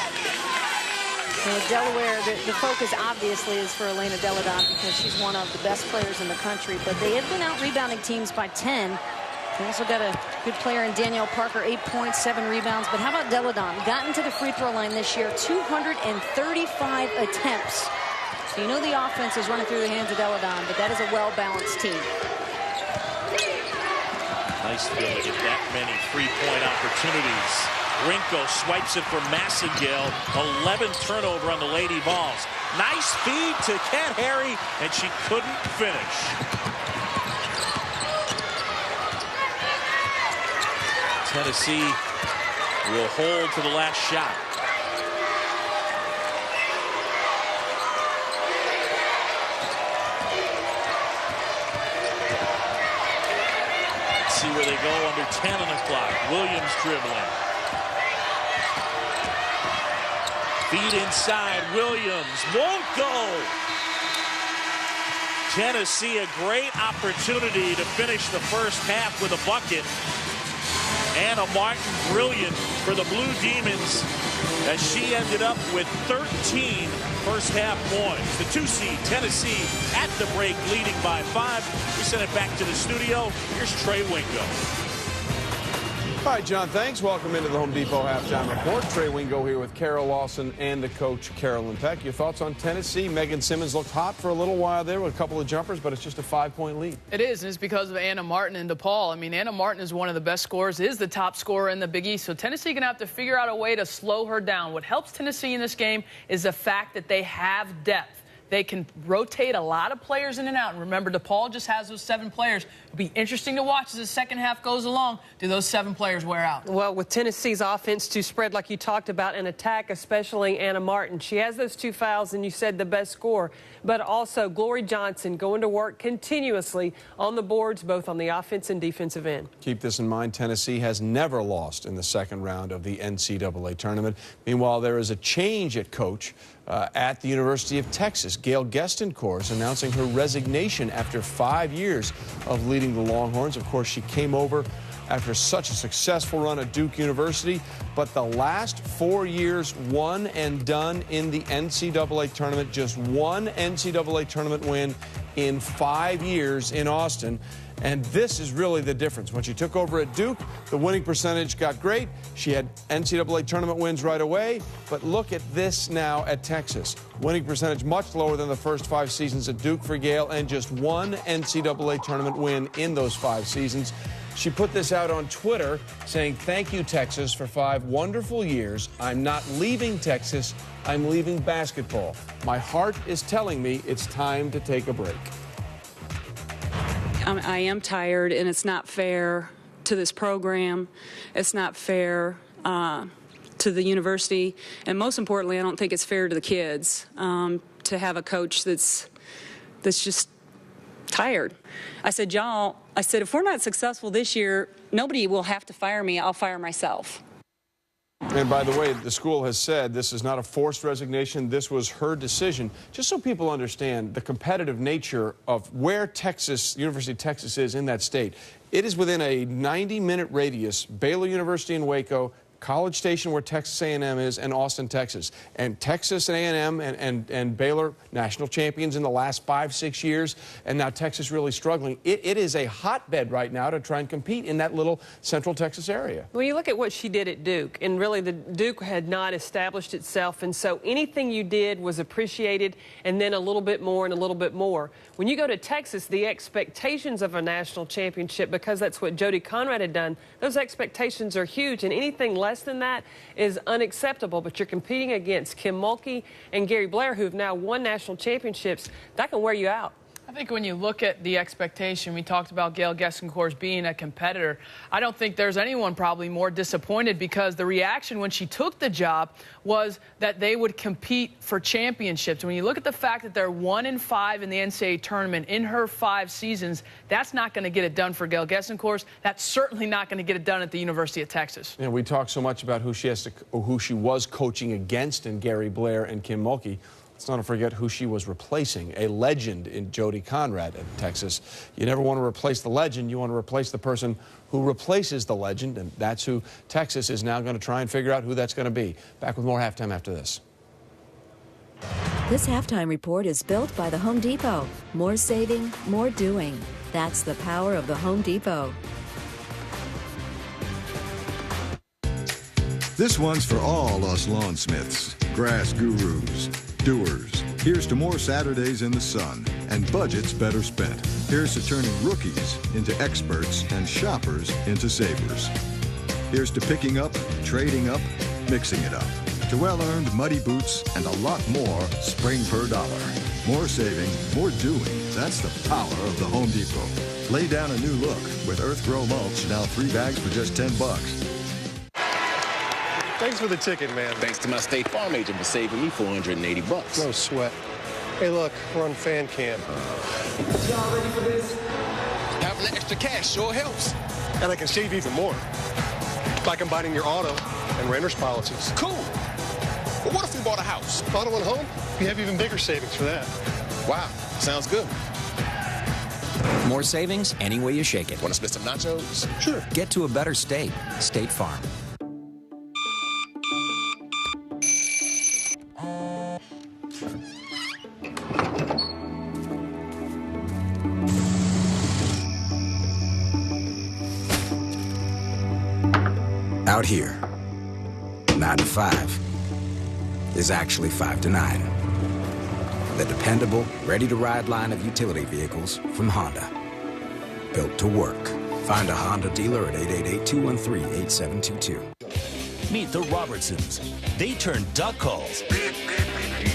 Delaware, the focus obviously is for Elena Deladon because she's one of the best players in the country, but they have been out rebounding teams by 10. They also got a good player in Danielle Parker, 8 points, 7 rebounds. But how about Deladon? Gotten to the free throw line this year, 235 attempts. So you know the offense is running through the hands of Deladon, but that is a well-balanced team. Nice to be able to get that many three-point opportunities. Rinko swipes it for Massengill. 11th turnover on the Lady Vols. Nice feed to Cat Harry, and she couldn't finish. Tennessee will hold to the last shot. Let's see where they go under 10 on the clock. Williams dribbling. Feed inside. Williams won't go. Tennessee, a great opportunity to finish the first half with a bucket. Anna Martin, brilliant for the Blue Demons as she ended up with 13 first half points. The 2 seed Tennessee at the break leading by 5. We send it back to the studio. Here's Trey Wingo. All right, John, thanks. Welcome into the Home Depot Halftime Report. Trey Wingo here with Carol Lawson and the coach, Carolyn Peck. Your thoughts on Tennessee? Megan Simmons looked hot for a little while there with a couple of jumpers, but it's just a 5-point lead. It is, and it's because of Anna Martin and DePaul. I mean, Anna Martin is one of the best scorers, is the top scorer in the Big East, so Tennessee going to have to figure out a way to slow her down. What helps Tennessee in this game is the fact that they have depth. They can rotate a lot of players in and out. And remember, DePaul just has those 7 players. It'll be interesting to watch as the second half goes along. Do those 7 players wear out? Well, with Tennessee's offense to spread like you talked about and attack, especially Anna Martin. She has those 2 fouls, and you said the best scorer. But also Glory Johnson going to work continuously on the boards, both on the offense and defensive end. Keep this in mind, Tennessee has never lost in the second round of the NCAA tournament. Meanwhile, there is a change at coach at the University of Texas. Gail Gestencourt is announcing her resignation after 5 years of leading the Longhorns. Of course, she came over after such a successful run at Duke University, but the last 4 years, one and done in the NCAA tournament. Just one NCAA tournament win in 5 years in Austin. And this is really the difference. When she took over at Duke, the winning percentage got great. She had NCAA tournament wins right away. But look at this now at Texas. Winning percentage much lower than the first 5 seasons at Duke for Gail, and just one NCAA tournament win in those 5 seasons. She put this out on Twitter saying, "Thank you, Texas, for 5 wonderful years. I'm not leaving Texas. I'm leaving basketball. My heart is telling me it's time to take a break." I am tired, and it's not fair to this program. It's not fair to the university, and most importantly, I don't think it's fair to the kids to have a coach that's just tired. I said, y'all, if we're not successful this year, nobody will have to fire me. I'll fire myself. And by the way, the school has said this is not a forced resignation. This was her decision. Just so people understand the competitive nature of where University of Texas is in that state. It is within a 90-minute radius, Baylor University in Waco, College Station where Texas A&M is, and Austin, Texas. And Texas A&M and Baylor, national champions in the last 5-6 years, and now Texas really struggling. It is a hotbed right now to try and compete in that little Central Texas area. Well, you look at what she did at Duke, and really the Duke had not established itself, and so anything you did was appreciated, and then a little bit more and a little bit more. When you go to Texas, the expectations of a national championship, because that's what Jody Conrad had done, those expectations are huge, and anything less than that is unacceptable. But you're competing against Kim Mulkey and Gary Blair, who have now won national championships. That can wear you out. I think when you look at the expectation, we talked about Gail Gessencour's being a competitor. I don't think there's anyone probably more disappointed, because the reaction when she took the job was that they would compete for championships. When you look at the fact that they're 1-5 in the NCAA tournament in her 5 seasons, that's not going to get it done for Gail Gessencour's. That's certainly not going to get it done at the University of Texas. We talk so much about who she was coaching against in Gary Blair and Kim Mulkey. Let's not forget who she was replacing, a legend in Jody Conrad at Texas. You never want to replace the legend. You want to replace the person who replaces the legend, and that's who Texas is now going to try and figure out who that's going to be. Back with more halftime after this. This halftime report is built by the Home Depot. More saving, more doing. That's the power of the Home Depot. This one's for all us lawnsmiths, grass gurus, doers. Here's to more Saturdays in the sun and budgets better spent. Here's to turning rookies into experts and shoppers into savers. Here's to picking up, trading up, mixing it up. To well-earned muddy boots and a lot more spring per dollar. More saving, more doing. That's the power of the Home Depot. Lay down a new look with Earth Grow Mulch, now 3 bags for just $10. Thanks for the ticket, man. Thanks to my State Farm agent for saving me $480. No sweat. Hey, look, we're on fan cam. Y'all ready for this? Having the extra cash sure helps. And I can save even more by combining your auto and renter's policies. Cool. But what if we bought a house? Auto and home? We have even bigger savings for that. Wow, sounds good. More savings any way you shake it. Want to split some nachos? Sure. Get to a better state. State Farm. Out here, 9 to 5 is actually 5 to 9. The dependable, ready-to-ride line of utility vehicles from Honda. Built to work. Find a Honda dealer at 888-213-8722. Meet the Robertsons. They turned duck calls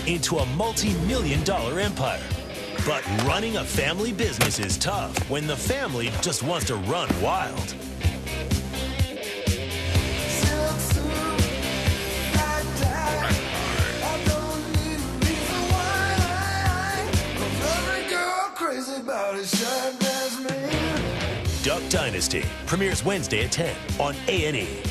into a multi-million-dollar empire. But running a family business is tough when the family just wants to run wild. Duck Dynasty premieres Wednesday at 10 on A&E.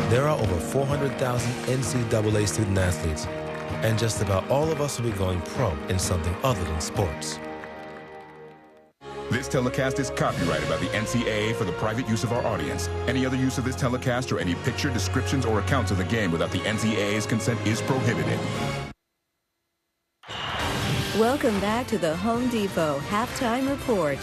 There are over 400,000 NCAA student athletes, and just about all of us will be going pro in something other than sports. This telecast is copyrighted by the NCAA for the private use of our audience. Any other use of this telecast or any picture, descriptions, or accounts of the game without the NCAA's consent is prohibited. Welcome back to the Home Depot Halftime Report.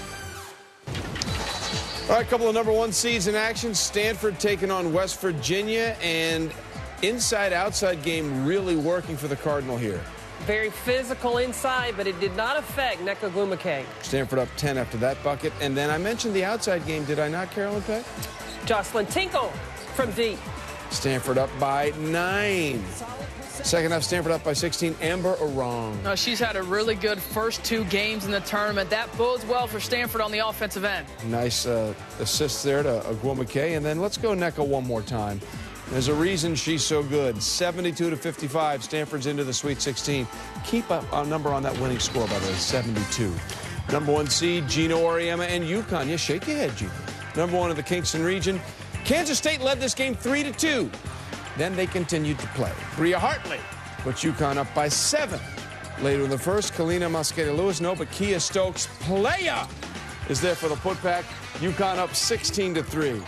All right, a couple of number 1 seeds in action. Stanford taking on West Virginia, and inside-outside game really working for the Cardinal here. Very physical inside, but it did not affect Nneka Ogwumike. Stanford up 10 after that bucket. And then I mentioned the outside game, did I not, Carolyn Peck? Jocelyn Tinkle from deep. Stanford up by 9. Second half, Stanford up by 16. Amber Arong. No, she's had a really good first 2 games in the tournament. That bodes well for Stanford on the offensive end. Nice assists there to Ogwumike. And then let's go Nneka one more time. There's a reason she's so good. 72-55. Stanford's into the Sweet 16. Keep a number on that winning score, by the way, 72. Number 1 seed, Gino Auriemma and UConn. Yeah, shake your head, Gino. Number 1 of the Kingston region. Kansas State led this game 3-2. Then they continued to play. Bria Hartley puts UConn up by 7. Later in the first, Kalina Mosqueda-Lewis, no, but Kia Stokes, playa, is there for the putback. UConn up 16-3.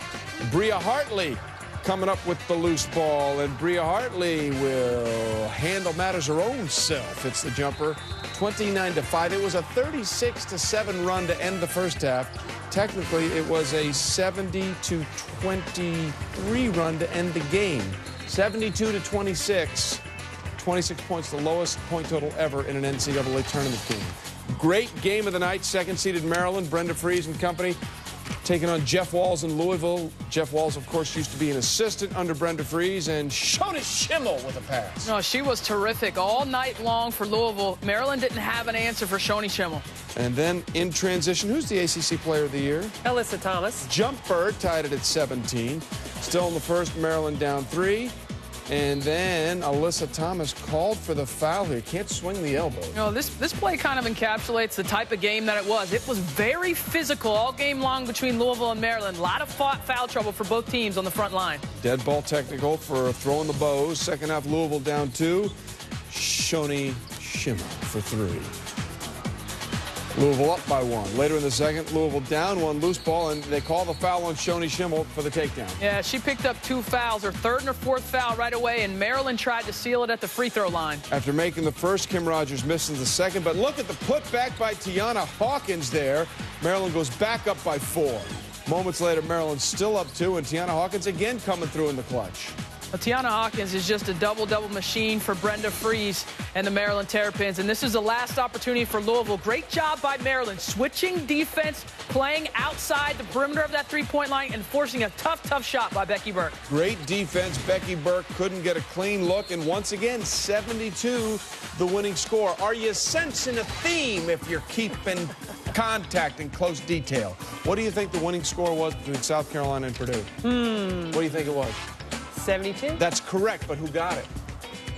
Bria Hartley coming up with the loose ball, and Bria Hartley will handle matters her own self. It's the jumper, 29-5. It was a 36-7 run to end the first half. Technically, it was a 70-23 run to end the game. 72-26. 26 points, the lowest point total ever in an NCAA tournament game. Great game of the night. Second-seeded Maryland, Brenda Fries and company, taking on Jeff Walls in Louisville. Jeff Walls, of course, used to be an assistant under Brenda Fries, and Shona Schimmel with a pass. No, she was terrific all night long for Louisville. Maryland didn't have an answer for Shoni Schimmel. And then in transition, who's the ACC Player of the Year? Alyssa Thomas. Jumper tied it at 17. Still in the first, Maryland down 3. And then Alyssa Thomas called for the foul here. Can't swing the elbow. You know, this play kind of encapsulates the type of game that it was. It was very physical all game long between Louisville and Maryland. A lot of foul trouble for both teams on the front line. Dead ball technical for throwing the bows. Second half, Louisville down 2. Shoni Schimmel for 3. Louisville up by 1. Later in the second, Louisville down 1, loose ball, and they call the foul on Shoni Schimmel for the takedown. Yeah, she picked up 2 fouls, her 3rd and her 4th foul right away, and Maryland tried to seal it at the free throw line. After making the first, Kim Rogers misses the second, but look at the putback by Tiana Hawkins there. Maryland goes back up by 4. Moments later, Maryland still up 2, and Tiana Hawkins again coming through in the clutch. Well, Tiana Hawkins is just a double-double machine for Brenda Fries and the Maryland Terrapins. And this is the last opportunity for Louisville. Great job by Maryland, switching defense, playing outside the perimeter of that three-point line, and forcing a tough shot by Becky Burke. Great defense. Becky Burke couldn't get a clean look. And once again, 72, the winning score. Are you sensing a theme if you're keeping contact in close detail? What do you think the winning score was between South Carolina and Purdue? What do you think it was? 72? That's correct, but who got it?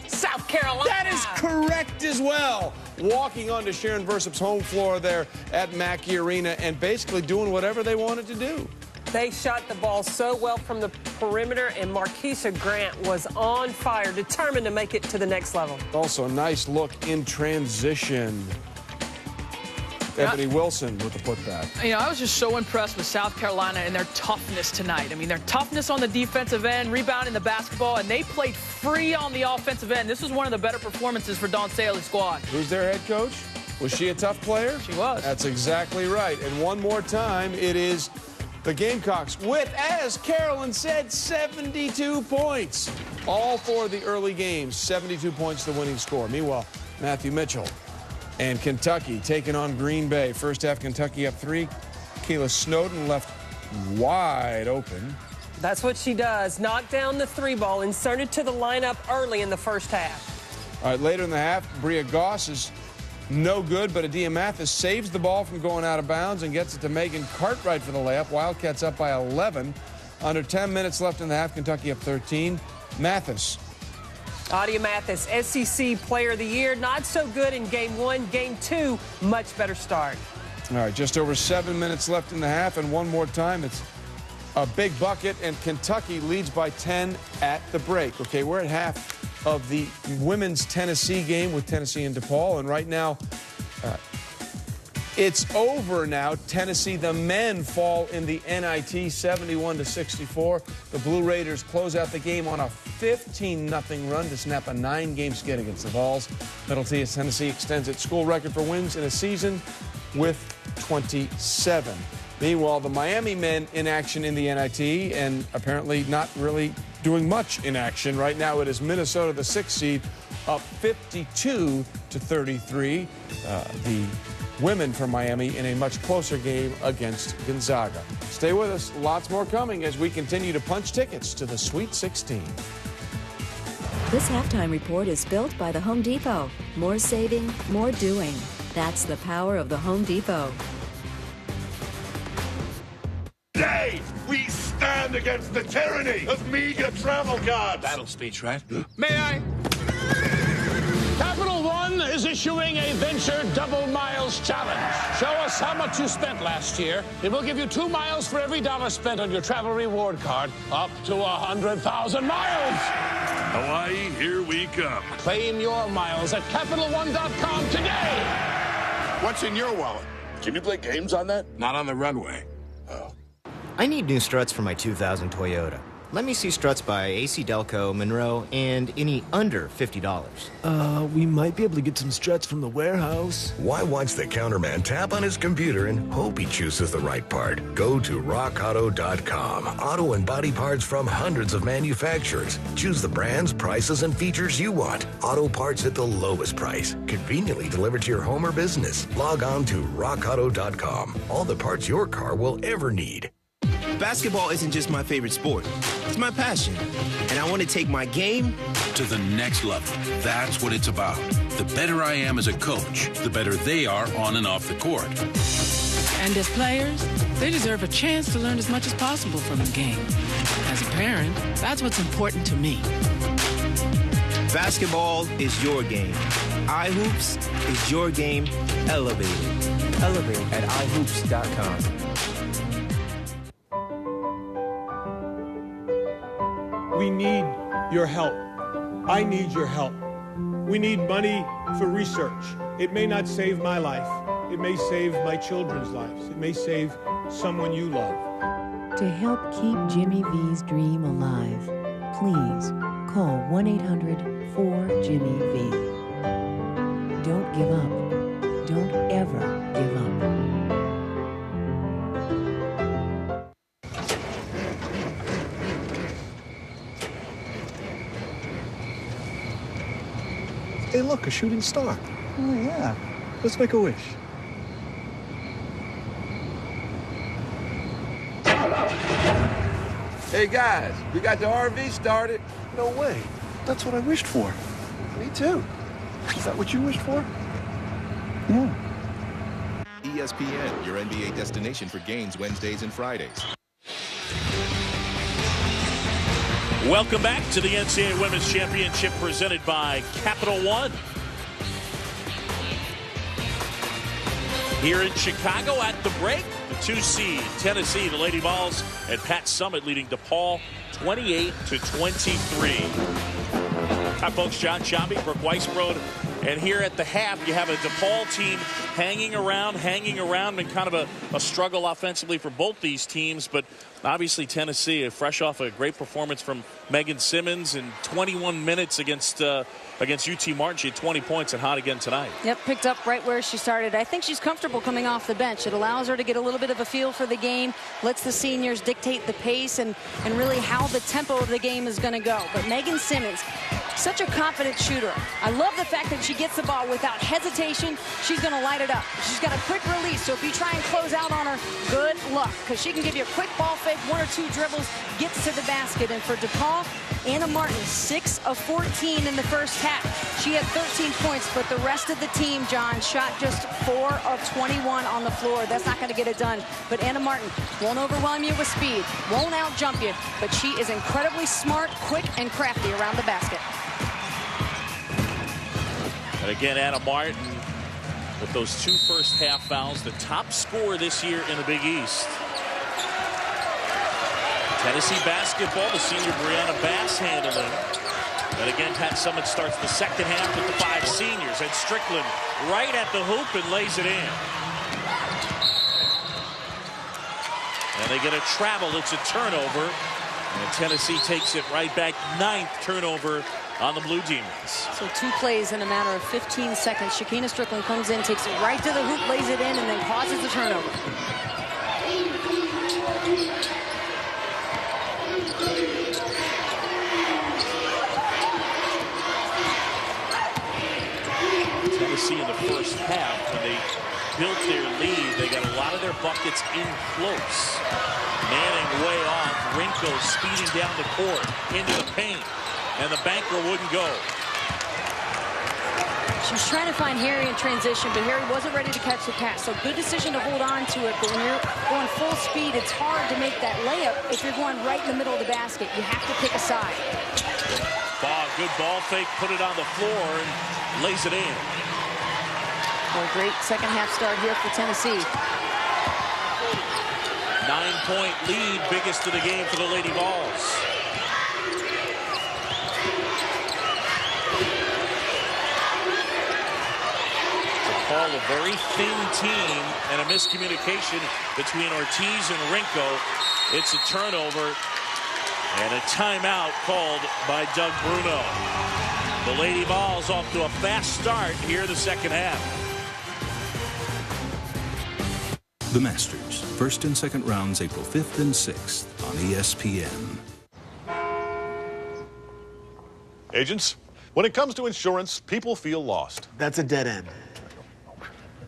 South Carolina. That is correct as well. Walking onto Sharon Versup's home floor there at Mackey Arena and basically doing whatever they wanted to do. They shot the ball so well from the perimeter, and Marquisa Grant was on fire, determined to make it to the next level. Also, a nice look in transition. Ebony Wilson with the putback. You know, I was just so impressed with South Carolina and their toughness tonight. I mean, their toughness on the defensive end, rebounding the basketball, and they played free on the offensive end. This was one of the better performances for Dawn Staley's squad. Who's their head coach? Was she a tough player? She was. That's exactly right. And one more time, it is the Gamecocks with, as Carolyn said, 72 points. All 4 of the early games, 72 points the winning score. Meanwhile, Matthew Mitchell and Kentucky taking on Green Bay. First half, Kentucky up 3. Kayla Snowden left wide open. That's what she does. Knock down the 3-ball, inserted to the lineup early in the first half. All right, later in the half, Bria Goss is no good, but Adia Mathis saves the ball from going out of bounds and gets it to Megan Cartwright for the layup. Wildcats up by 11. Under 10 minutes left in the half, Kentucky up 13. Mathis. Adia Mathis, SEC Player of the Year. Not so good in Game 1. Game 2, much better start. All right, just over 7 minutes left in the half, and one more time, it's a big bucket, and Kentucky leads by 10 at the break. Okay, we're at half of the women's Tennessee game with Tennessee and DePaul, and right now, it's over now. Tennessee, the men fall in the NIT 71-64. The Blue Raiders close out the game on a 15-0 run to snap a 9-game skid against the Vols. Middle Tennessee extends its school record for wins in a season with 27. Meanwhile, the Miami men in action in the NIT, and apparently not really doing much in action. Right now it is Minnesota, the 6th seed, up 52-33. The women from Miami in a much closer game against Gonzaga. Stay with us. Lots more coming as we continue to punch tickets to the Sweet 16. This halftime report is built by the Home Depot. More saving, more doing. That's the power of the Home Depot. Today, we stand against the tyranny of media travel cards. Battle speech, right? May I? Capital One is issuing a Venture Double Miles Challenge. Show us how much you spent last year. It will give you 2 miles for every $1 spent on your travel reward card, up to 100,000 miles. Hawaii, here we come. Claim your miles at CapitalOne.com today. What's in your wallet? Can you play games on that? Not on the runway. Oh. I need new struts for my 2000 Toyota. Let me see struts by AC Delco, Monroe, and any under $50. We might be able to get some struts from the warehouse. Why watch the counterman tap on his computer and hope he chooses the right part? Go to rockauto.com. Auto and body parts from hundreds of manufacturers. Choose the brands, prices, and features you want. Auto parts at the lowest price. Conveniently delivered to your home or business. Log on to rockauto.com. All the parts your car will ever need. Basketball isn't just my favorite sport. It's my passion. And I want to take my game to the next level. That's what it's about. The better I am as a coach, the better they are on and off the court. And as players, they deserve a chance to learn as much as possible from the game. As a parent, that's what's important to me. Basketball is your game. iHoops is your game elevated. Elevate at iHoops.com. We need your help. I need your help. We need money for research. It may not save my life. It may save my children's lives. It may save someone you love. To help keep Jimmy V's dream alive, please call 1-800-4JIMMY-V. Don't give up. Don't ever give up. Hey, look, a shooting star. Oh, yeah. Let's make a wish. Hey, guys, we got the RV started. No way. That's what I wished for. Me too. Is that what you wished for? Yeah. ESPN, your NBA destination for games Wednesdays and Fridays. Welcome back to the NCAA Women's Championship presented by Capital One. Here in Chicago at the break, the 2 seed Tennessee, the Lady Vols, and Pat Summitt leading DePaul 28-23. Hi, folks. John Schaube, Brooke Weisbrod. And here at the half, you have a DePaul team hanging around, and kind of a struggle offensively for both these teams. But obviously Tennessee, fresh off a great performance from Megan Simmons in 21 minutes against UT Martin. She had 20 points and hot again tonight. Yep, picked up right where she started. I think she's comfortable coming off the bench. It allows her to get a little bit of a feel for the game, lets the seniors dictate the pace and really how the tempo of the game is going to go. But Megan Simmons, such a confident shooter. I love the fact that she gets the ball without hesitation. She's going to light it up. She's got a quick release, so if you try and close out on her, good luck, because she can give you a quick ball fake, 1 or 2 dribbles, gets to the basket. And for DePaul, Anna Martin, 6 of 14 in the first half. She had 13 points, but the rest of the team, John, shot just 4 of 21 on the floor. That's not going to get it done. But Anna Martin won't overwhelm you with speed, won't out-jump you, but she is incredibly smart, quick, and crafty around the basket. And again, Anna Martin with those 2 first-half fouls, the top scorer this year in the Big East. Tennessee basketball, the senior Brianna Bass handling. And again, Pat Summitt starts the second half with the 5 seniors. And Strickland right at the hoop and lays it in. And they get a travel. It's a turnover. And Tennessee takes it right back. 9th turnover on the Blue Demons. So 2 plays in a matter of 15 seconds. Shakina Strickland comes in, takes it right to the hoop, lays it in, and then causes the turnover. Tennessee in the first half. When they built their lead, they got a lot of their buckets in close. Manning way off. Rinko speeding down the court into the paint. And the banker wouldn't go. She was trying to find Harry in transition, but Harry wasn't ready to catch the pass. So good decision to hold on to it. But when you're going full speed, it's hard to make that layup if you're going right in the middle of the basket. You have to pick a side. Good ball fake, put it on the floor, and lays it in. Well, great second half start here for Tennessee. 9-point lead, biggest of the game for the Lady Vols. DePaul, a very thin team, and a miscommunication between Ortiz and Rinko. It's a turnover and a timeout called by Doug Bruno. The Lady Vols off to a fast start here in the second half. The Masters, first and second rounds, April 5th and 6th on ESPN. Agents, when it comes to insurance, people feel lost. That's a dead end.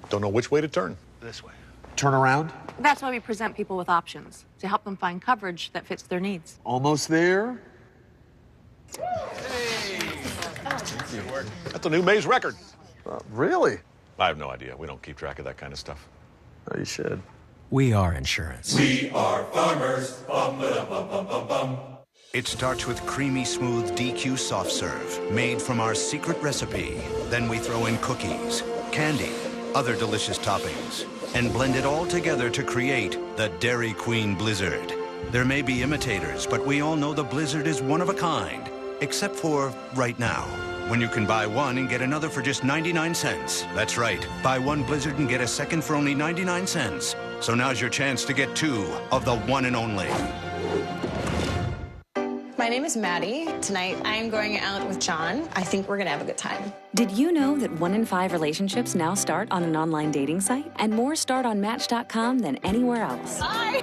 Don't know which way to turn. This way. Turn around. That's why we present people with options, to help them find coverage that fits their needs. Almost there. That's a new Mays record. Really? I have no idea. We don't keep track of that kind of stuff. Oh, you should. We are insurance. We are farmers. Bum, ba, bum, bum, bum, bum. It starts with creamy, smooth DQ soft serve, made from our secret recipe. Then we throw in cookies, candy, other delicious toppings, and blend it all together to create the Dairy Queen Blizzard. There may be imitators, but we all know the Blizzard is one of a kind, except for right now, when you can buy one and get another for just 99 cents. That's right, buy one Blizzard and get a second for only 99 cents. So now's your chance to get two of the one and only. My name is Maddie. Tonight, I am going out with John. I think we're going to have a good time. Did you know that 1 in 5 relationships now start on an online dating site? And more start on Match.com than anywhere else. Hi!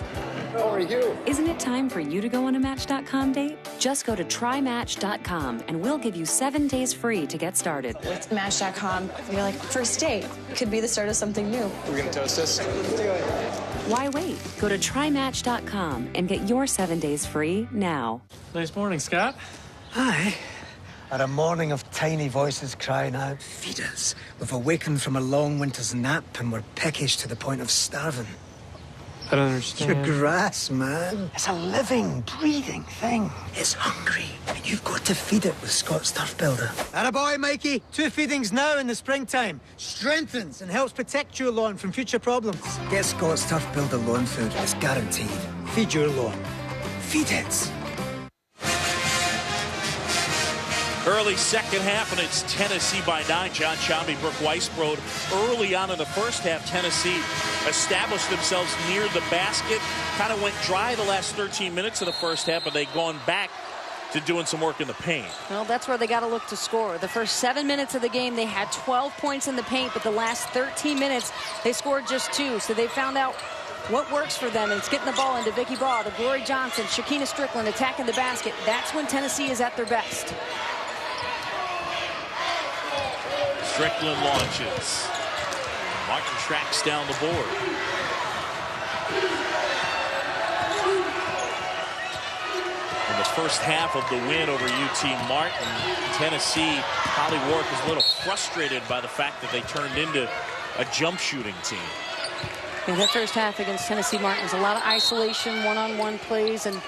How are you? Isn't it time for you to go on a Match.com date? Just go to trymatch.com and we'll give you 7 days free to get started. With Match.com, you're like, first date could be the start of something new. We're going to toast this? Let's do it. Why wait? Go to trymatch.com and get your 7 days free now. Nice morning, Scott. Hi. At a morning of tiny voices crying out, feed us. We've awakened from a long winter's nap and we're peckish to the point of starving. I don't understand. Your grass, man. It's a living, breathing thing. It's hungry, and you've got to feed it with Scott's Turf Builder. Attaboy, Mikey. 2 feedings now in the springtime. Strengthens and helps protect your lawn from future problems. Get Scott's Turf Builder lawn food. It's guaranteed. Feed your lawn. Feed it. Early second half, and it's Tennessee by 9. John Chambi, Brooke Weisbrod. Early on in the first half, Tennessee established themselves near the basket. Kind of went dry the last 13 minutes of the first half, but they've gone back to doing some work in the paint. Well, that's where they got to look to score. The first 7 minutes of the game, they had 12 points in the paint, but the last 13 minutes, they scored just 2. So they found out what works for them, and it's getting the ball into Vicky Baugh, to Glory Johnson, Shakina Strickland attacking the basket. That's when Tennessee is at their best. Strickland launches. Martin tracks down the board. In the first half of the win over UT Martin, Tennessee, Holly Warwick is a little frustrated by the fact that they turned into a jump shooting team. In that first half against Tennessee Martin was a lot of isolation, one-on-one plays, and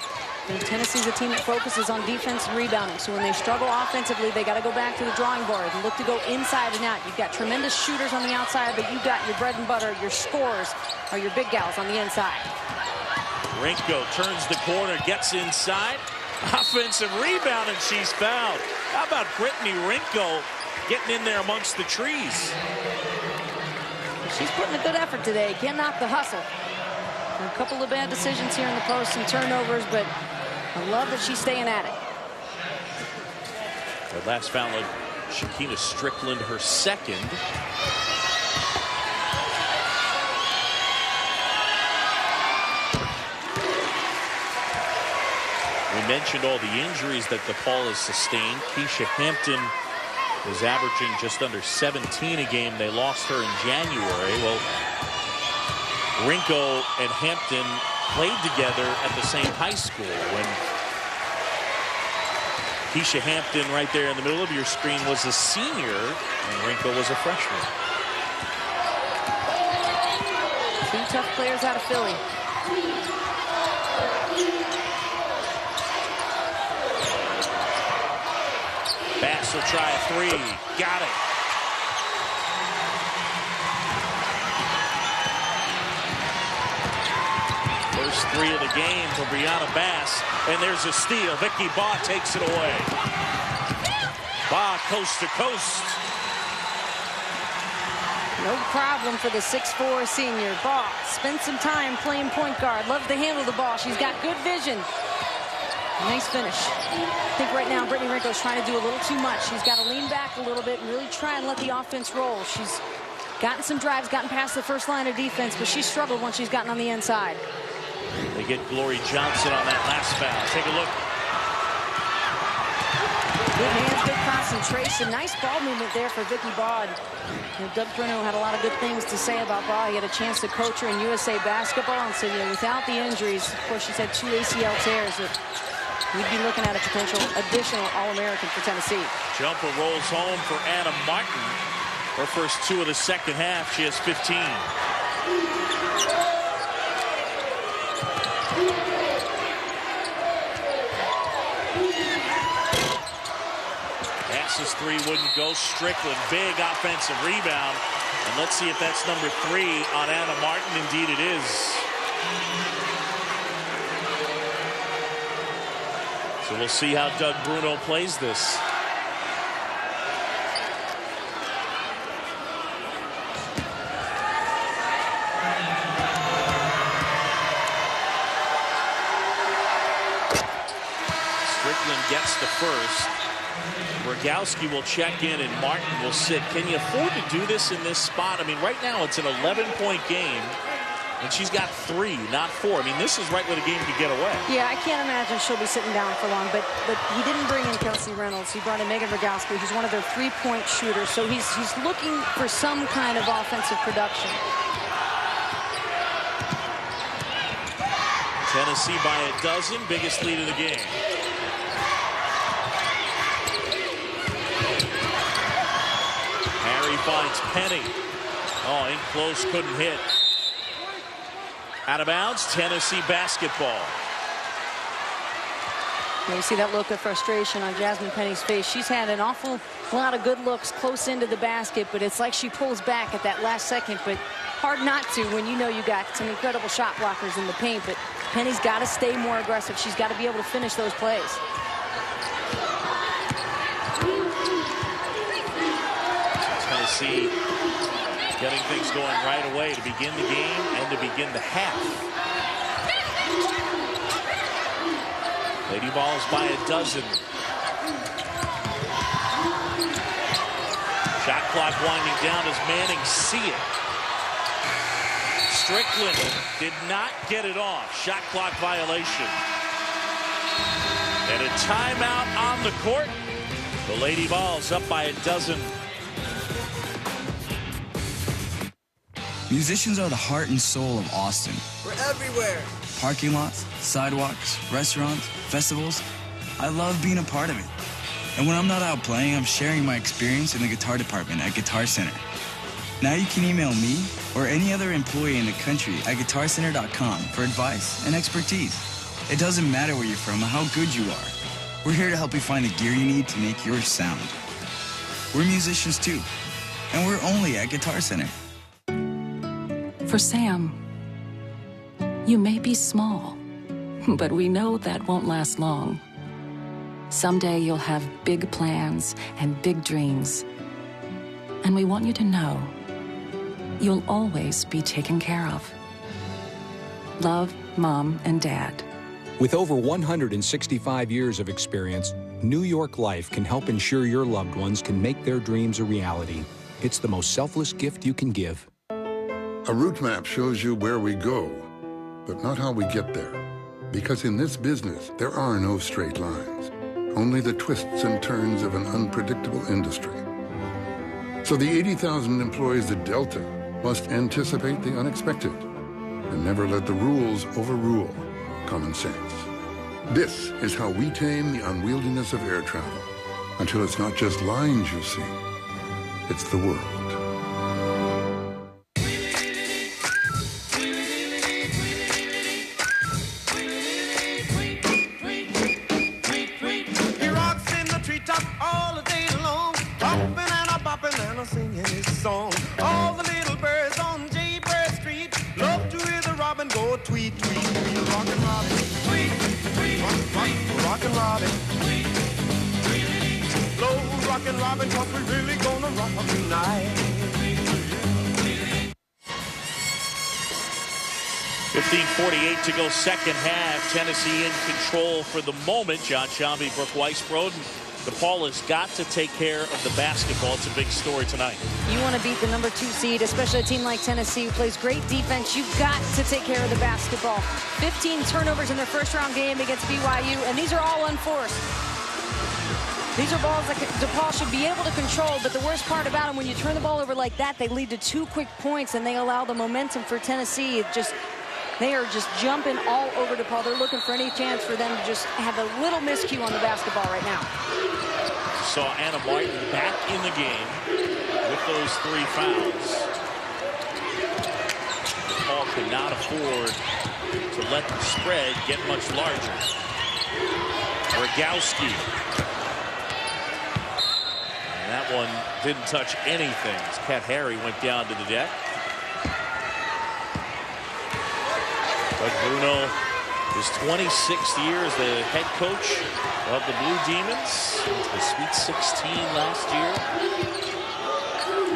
Tennessee's a team that focuses on defense and rebounding. So when they struggle offensively, they got to go back to the drawing board and look to go inside and out. You've got tremendous shooters on the outside, but you've got your bread and butter, your scorers are your big gals on the inside. Rinko turns the corner, gets inside. Offensive rebound, and she's fouled. How about Brittany Rinko getting in there amongst the trees? She's putting a good effort today. Can't knock the hustle. A couple of bad decisions here in the post and turnovers, but I love that she's staying at it. The last foul of Shakina Strickland, her second. We mentioned all the injuries that DePaul has sustained. Keisha Hampton is averaging just under 17 a game. They lost her in January. Well, Rinko and Hampton played together at the same high school when Keisha Hampton, right there in the middle of your screen, was a senior and Rinko was a freshman. Two tough players out of Philly. Bass will try a three. Got it. First three of the game for Brianna Bass. And there's a steal. Vicky Baugh takes it away. Baugh coast to coast. No problem for the 6'4" senior. Baugh spent some time playing point guard. Loves to handle the ball. She's got good vision. Nice finish. I think right now Brittany Rinko's trying to do a little too much. She's got to lean back a little bit and really try and let the offense roll. She's gotten some drives, gotten past the first line of defense, but she's struggled once she's gotten on the inside. They get Glory Johnson on that last foul. Take a look. Good hands, good concentration. Nice ball movement there for Vicky Baugh. Doug Bruno had a lot of good things to say about Baugh. He had a chance to coach her in USA basketball and said, without the injuries, of course, she's had 2 ACL tears. We'd be looking at a potential additional All-American for Tennessee. Jumper rolls home for Anna Martin. Her first 2 of the second half. She has 15. Passes 3 wouldn't go. Strickland, big offensive rebound. And let's see if that's number 3 on Anna Martin. Indeed it is. So we'll see how Doug Bruno plays this. Strickland gets the first. Rogowski will check in and Martin will sit. Can you afford to do this in this spot? I mean, right now it's an 11-point game. And she's got 3, not 4. I mean, this is right where the game could get away. Yeah, I can't imagine she'll be sitting down for long. But he didn't bring in Kelsey Reynolds. He brought in Megan Rogowski, who's one of their 3-point shooters. So he's looking for some kind of offensive production. Tennessee by a dozen, biggest lead of the game. Harry finds Penny. Oh, in close, couldn't hit. Out of bounds, Tennessee basketball. You see that look of frustration on Jasmine Penny's face. She's had an awful lot of good looks close into the basket, but it's like she pulls back at that last second. But hard not to when you know you got some incredible shot blockers in the paint. But Penny's got to stay more aggressive. She's got to be able to finish those plays. Tennessee getting things going right away to begin the game and to begin the half. Lady Vols by a dozen. Shot clock winding down as Manning see it. Strickland did not get it off. Shot clock violation. And a timeout on the court. The Lady Vols up by a dozen. Musicians are the heart and soul of Austin. We're everywhere. Parking lots, sidewalks, restaurants, festivals. I love being a part of it. And when I'm not out playing, I'm sharing my experience in the guitar department at Guitar Center. Now you can email me or any other employee in the country at guitarcenter.com for advice and expertise. It doesn't matter where you're from or how good you are. We're here to help you find the gear you need to make yours sound. We're musicians too, and we're only at Guitar Center. For Sam, you may be small, but we know that won't last long. Someday you'll have big plans and big dreams. And we want you to know you'll always be taken care of. Love, Mom and Dad. With over 165 years of experience, New York Life can help ensure your loved ones can make their dreams a reality. It's the most selfless gift you can give. A route map shows you where we go, but not how we get there. Because in this business, there are no straight lines, only the twists and turns of an unpredictable industry. So the 80,000 employees at Delta must anticipate the unexpected and never let the rules overrule common sense. This is how we tame the unwieldiness of air travel, until it's not just lines you see, it's the world. He rocks in the treetop all the day long, bopping and a bopping and a singing his song. All the little birds on Jaybird Street love to hear the robin go tweet, tweet, tweet. Rockin' Robin, tweet, tweet, rockin' Robin, tweet, tweet. Slow rockin' Robin, 'cause we really gonna rock tonight. 15:48 to go, second half. Tennessee in control for the moment. John Shambi, Brooke Weisbrod. DePaul has got to take care of the basketball. It's a big story tonight. You want to beat the number 2 seed, especially a team like Tennessee who plays great defense. You've got to take care of the basketball. 15 turnovers in their first-round game against BYU, and these are all unforced. These are balls that DePaul should be able to control, but the worst part about them, when you turn the ball over like that, they lead to 2 quick points, and they allow the momentum for Tennessee. They are just jumping all over DePaul. They're looking for any chance for them to just have a little miscue on the basketball right now. Saw Anna Martin back in the game with those 3 fouls. DePaul could not afford to let the spread get much larger. Rogowski. And that one didn't touch anything as Kat Harry went down to the deck. But Bruno, his 26th year as the head coach of the Blue Demons, the Sweet 16 last year.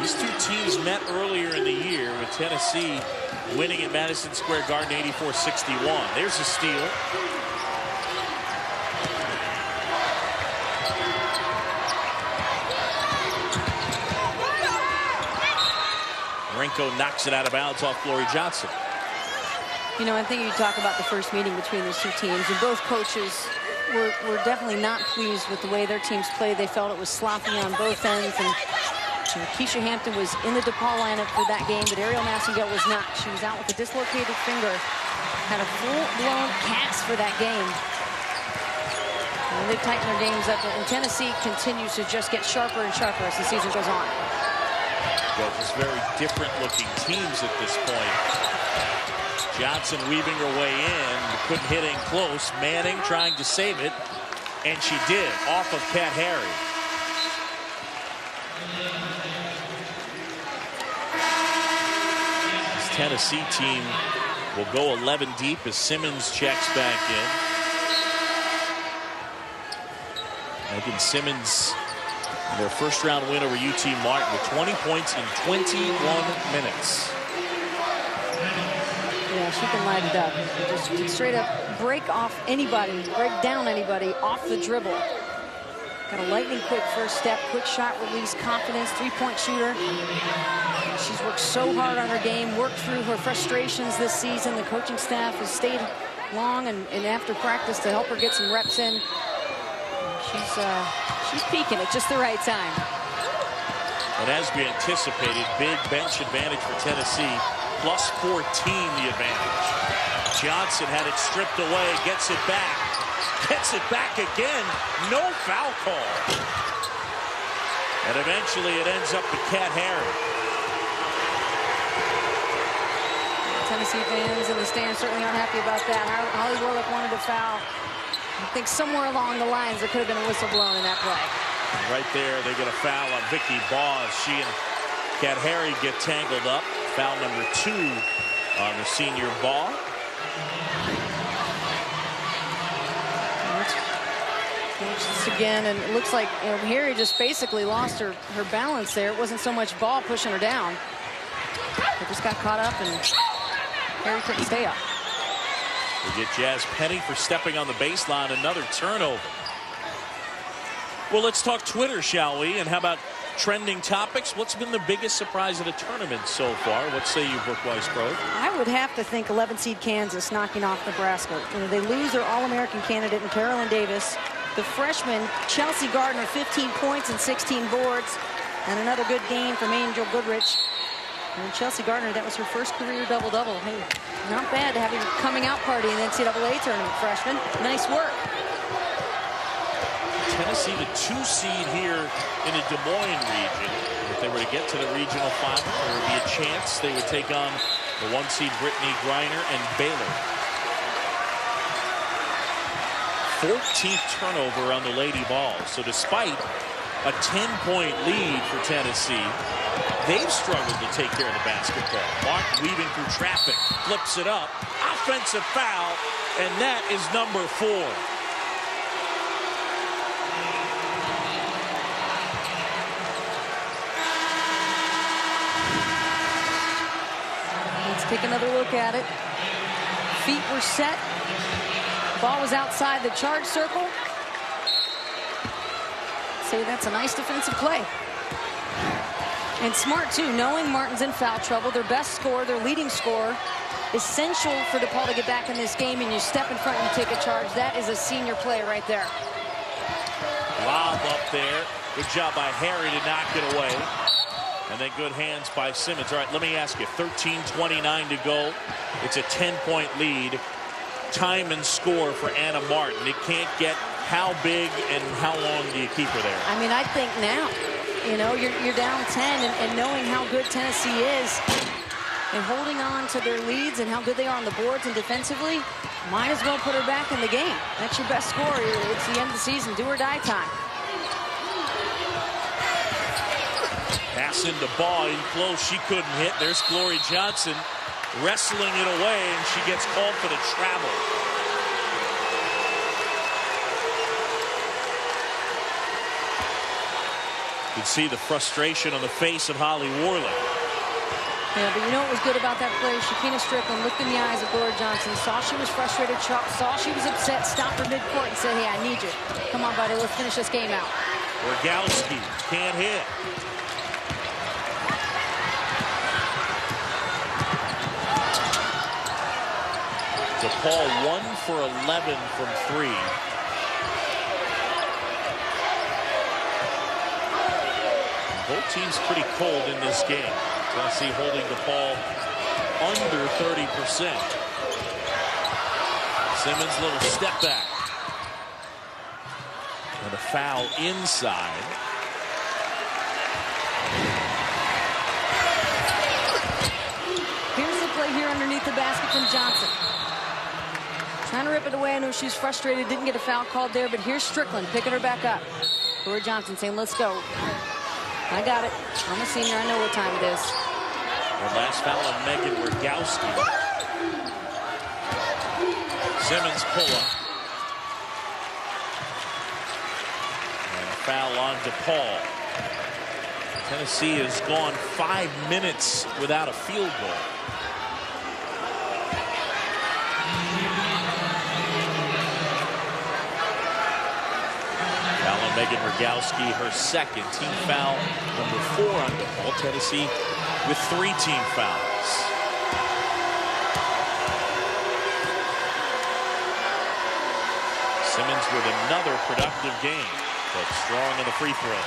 These 2 teams met earlier in the year with Tennessee winning at Madison Square Garden 84-61. There's a steal. Marinko knocks it out of bounds off Glory Johnson. You know, I think you talk about the first meeting between these 2 teams, and both coaches were definitely not pleased with the way their teams played. They felt it was sloppy on both ends, and Keisha Hampton was in the DePaul lineup for that game, but Ariel Massengale was not. She was out with a dislocated finger, had a full-blown cast for that game. And they tighten their games up, and Tennessee continues to just get sharper and sharper as the season goes on. Well, just very different-looking teams at this point. Johnson weaving her way in, couldn't hit in close. Manning trying to save it, and she did, off of Kat Harry. This Tennessee team will go 11 deep as Simmons checks back in. Megan Simmons, their first-round win over UT Martin with 20 points in 21 minutes. Yeah, she can light it up. Just straight up break off anybody, break down anybody off the dribble. Got a lightning quick first step, quick shot release, confidence, 3-point shooter. She's worked so hard on her game, worked through her frustrations this season. The coaching staff has stayed long and after practice to help her get some reps in. She's peaking at just the right time. And as we anticipated, big bench advantage for Tennessee. Plus 14 the advantage. Johnson had it stripped away, gets it back again. No foul call. And eventually it ends up with Kat Harry. Tennessee fans in the stands certainly aren't happy about that. Holly Warlick wanted a foul. I think somewhere along the lines there could have been a whistle blown in that play. Right there, they get a foul on Vicky Bause. She and Kat Harry get tangled up. Foul number 2 on the senior ball. Watch this again, and it looks like Harry just basically lost her balance there. It wasn't so much ball pushing her down. They just got caught up, and Harry couldn't stay up. We get Jazz Penny for stepping on the baseline. Another turnover. Well, let's talk Twitter, shall we? And how about trending topics? What's been the biggest surprise of the tournament so far? What say you, Brooke Weisbrod? I would have to think 11 seed Kansas knocking off Nebraska. They lose their All-American candidate in Carolyn Davis. The freshman Chelsea Gardner, 15 points and 16 boards. And another good game from Angel Goodrich. And Chelsea Gardner, that was her first career double-double. Hey, not bad to have your coming out party in the NCAA tournament, freshman. Nice work. Tennessee, the 2 seed here in the Des Moines region. If they were to get to the regional final, there would be a chance they would take on the 1 seed Brittany Griner and Baylor. 14th turnover on the Lady Vols. So despite a 10-point lead for Tennessee, they've struggled to take care of the basketball. Martin weaving through traffic, flips it up, offensive foul, and that is number 4. Let's take another look at it. Feet were set. Ball was outside the charge circle. Say that's a nice defensive play. And smart, too, knowing Martin's in foul trouble, their best scorer, their leading scorer, essential for DePaul to get back in this game, and you step in front and you take a charge. That is a senior play right there. Lob up there. Good job by Harry to knock it away. And then good hands by Simmons. All right, let me ask you, 13:29 to go. It's a 10-point lead. Time and score for Anna Martin. It can't get how big and how long do you keep her there? I mean, I think now. You know, you're down 10, and knowing how good Tennessee is and holding on to their leads and how good they are on the boards and defensively, might as well put her back in the game. That's your best score. It's the end of the season. Do or die time. Pass into Ball in close. She couldn't hit. There's Glory Johnson wrestling it away, and she gets called for the travel. You can see the frustration on the face of Holly Warlick. Yeah, but you know what was good about that play? Shakina Strickland looked in the eyes of Glory Johnson, saw she was frustrated, saw she was upset, stopped her midcourt and said, hey, I need you. Come on, buddy, let's finish this game out. Rogowski can't hit. DePaul 1 for 11 from 3. Both teams pretty cold in this game. Tennessee holding DePaul under 30%. Simmons little step back. And a foul inside. Here's the play here underneath the basket from Johnson. Trying to rip it away. I know she's frustrated. Didn't get a foul called there, but here's Strickland picking her back up. Glory Johnson saying, let's go. I got it. I'm a senior. I know what time it is. Her last foul on Megan Rogowski. Simmons pull up. And a foul on DePaul. Tennessee has gone 5 minutes without a field goal. Foul on Megan Rogowski, her second, team foul number 4 on DePaul. Tennessee with 3 team fouls. Simmons with another productive game, but strong on the free throw.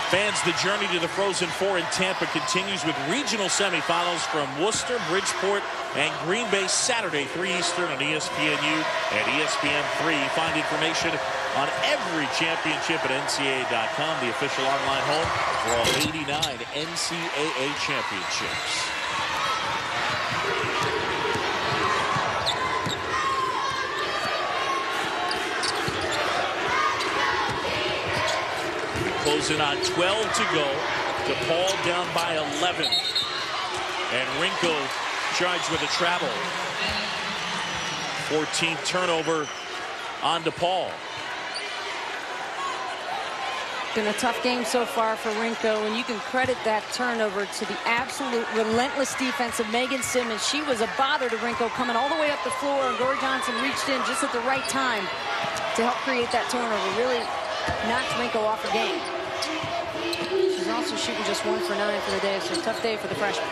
Fans, the journey to the Frozen Four in Tampa continues with regional semifinals from Worcester, Bridgeport, and Green Bay Saturday, 3 Eastern on ESPNU and ESPN3. Find information on every championship at NCAA.com, the official online home for all 89 NCAA championships. Closing on 12 to go. DePaul down by 11. And Rinko charged with a travel. 14th turnover on DePaul. Been a tough game so far for Rinko, and you can credit that turnover to the absolute relentless defense of Megan Simmons. She was a bother to Rinko coming all the way up the floor, and Glory Johnson reached in just at the right time to help create that turnover. Really knocked Rinko off her game. She's also shooting just 1 for 9 for the day, so a tough day for the freshman.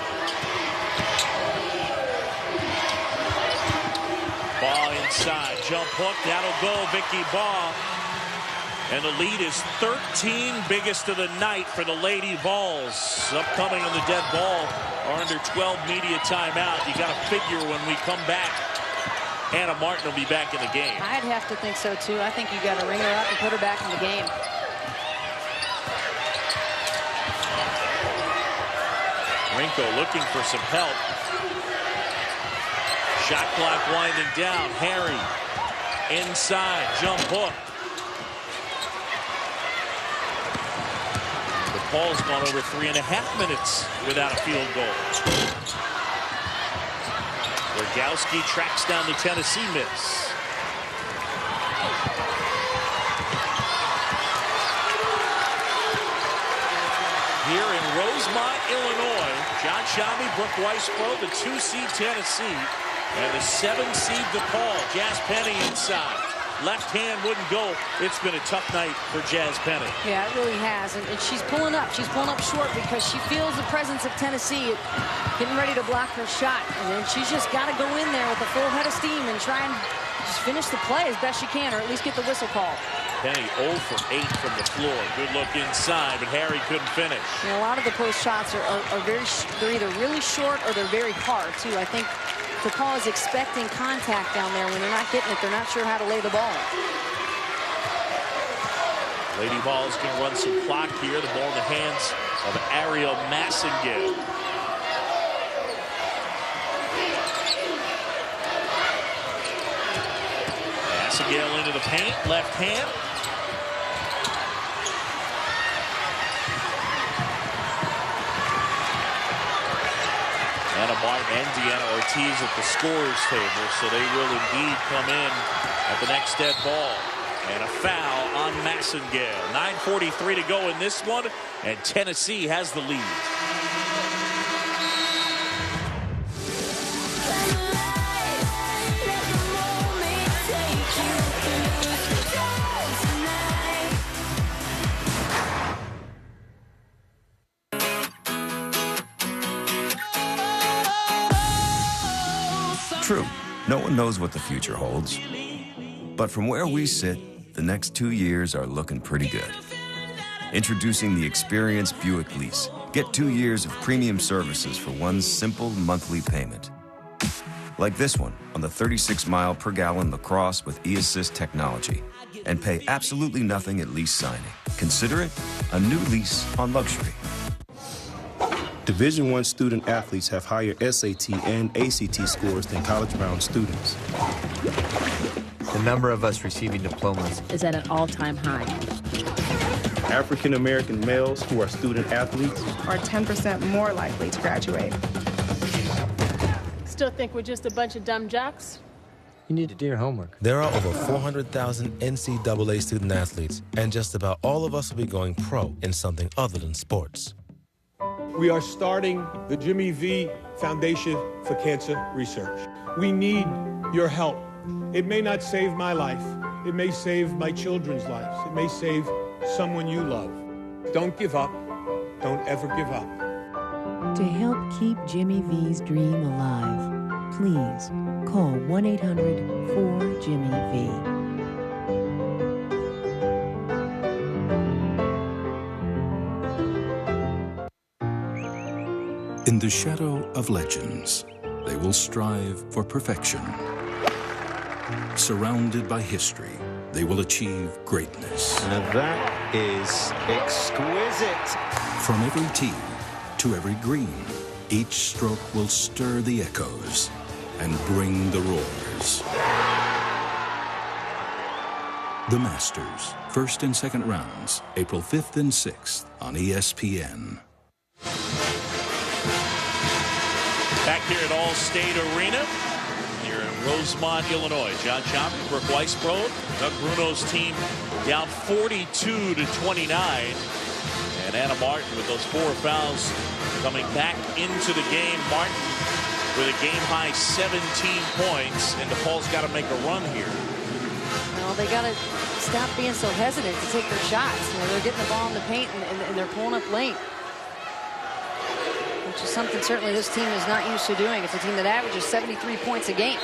Ball inside, jump hook, that'll go, Vicky Ball. And the lead is 13, biggest of the night for the Lady Vols. Upcoming on the dead ball, our under 12 media timeout. You got to figure when we come back, Anna Martin will be back in the game. I'd have to think so, too. I think you got to ring her up and put her back in the game. Rinko looking for some help. Shot clock winding down. Harry inside, jump hook. DePaul's gone over 3.5 minutes without a field goal. Rogowski tracks down the Tennessee miss. Here in Rosemont, Illinois, John Shammy, Brooke Weisbrod, the 2-seed Tennessee, and the 7-seed DePaul. Jazz Penny inside. Left hand wouldn't go. It's been a tough night for Jazz Penny. Yeah, it really has. And she's pulling up. She's pulling up short because she feels the presence of Tennessee getting ready to block her shot. And then she's just got to go in there with a full head of steam and try and just finish the play as best she can, or at least get the whistle called. Penny 0 for 8 from the floor. Good look inside, but Harry couldn't finish. You know, a lot of the post shots are they're either really short or they're very hard, too. I think DePaul is expecting contact down there. When they're not getting it, they're not sure how to lay the ball. Lady Vols going to run some clock here. The ball in the hands of Ariel Massengale. Massengale into the paint, left hand. Anna Martin and Deanna Ortiz at the scorer's table, so they will indeed come in at the next dead ball. And a foul on Massengale. 9:43 to go in this one, and Tennessee has the lead. True, no one knows what the future holds. But from where we sit, the next 2 years are looking pretty good. Introducing the Experience Buick Lease. Get 2 years of premium services for one simple monthly payment. Like this one on the 36-mile-per-gallon LaCrosse with e-assist technology. And pay absolutely nothing at lease signing. Consider it a new lease on luxury. Division I student athletes have higher SAT and ACT scores than college-bound students. The number of us receiving diplomas is at an all-time high. African-American males who are student athletes are 10% more likely to graduate. Still think we're just a bunch of dumb jocks? You need to do your homework. There are over 400,000 NCAA student athletes, and just about all of us will be going pro in something other than sports. We are starting the Jimmy V Foundation for Cancer Research. We need your help. It may not save my life. It may save my children's lives. It may save someone you love. Don't give up. Don't ever give up. To help keep Jimmy V's dream alive, please call 1-800-4-JIMMY-V. In the shadow of legends, they will strive for perfection. Surrounded by history, they will achieve greatness. Now that is exquisite. From every tee to every green, each stroke will stir the echoes and bring the roars. The Masters, first and second rounds, April 5th and 6th on ESPN. Back here at Allstate Arena, here in Rosemont, Illinois. John Choppy, Brooke Weisbrod, Doug Bruno's team down 42-29. And Anna Martin with those 4 fouls coming back into the game. Martin with a game-high 17 points, and DePaul's got to make a run here. Well, they got to stop being so hesitant to take their shots. You know, they're getting the ball in the paint, and they're pulling up late, which is something certainly this team is not used to doing. It's a team that averages 73 points a game.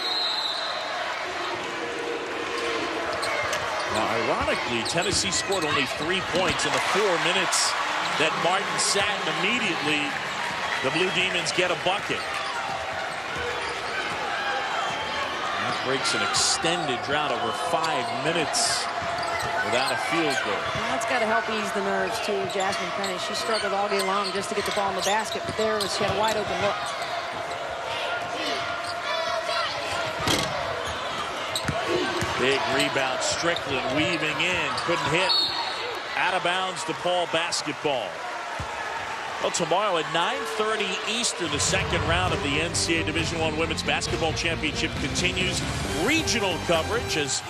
Ironically, Tennessee scored only 3 points in the 4 minutes that Martin sat, and immediately the Blue Demons get a bucket. That breaks an extended drought over 5 minutes without a field goal. Well, that's got to help ease the nerves, too, Jasmine Penny. She struggled all day long just to get the ball in the basket, but she had a wide open look. Big rebound, Strickland weaving in, couldn't hit. Out of bounds, DePaul basketball. Well, tomorrow at 9:30 Eastern, the second round of the NCAA Division I Women's Basketball Championship continues. Regional coverage as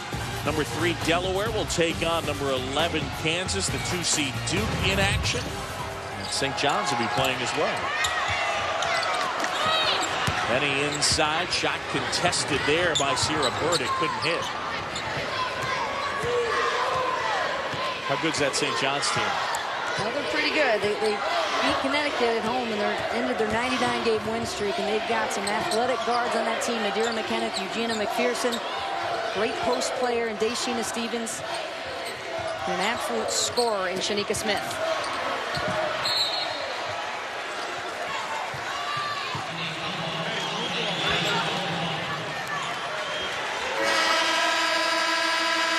number 3 Delaware will take on number 11 Kansas. The 2 seed Duke in action. And St. John's will be playing as well. Penny inside, shot contested there by Sierra Burdick, couldn't hit. How good's that St. John's team? Well, they're pretty good. They beat Connecticut at home and they're ended their 99-game win streak, and they've got some athletic guards on that team. Adira McKenna, Eugenia McPherson, great post player in Dayshina Stevens, and an absolute scorer in Shanika Smith.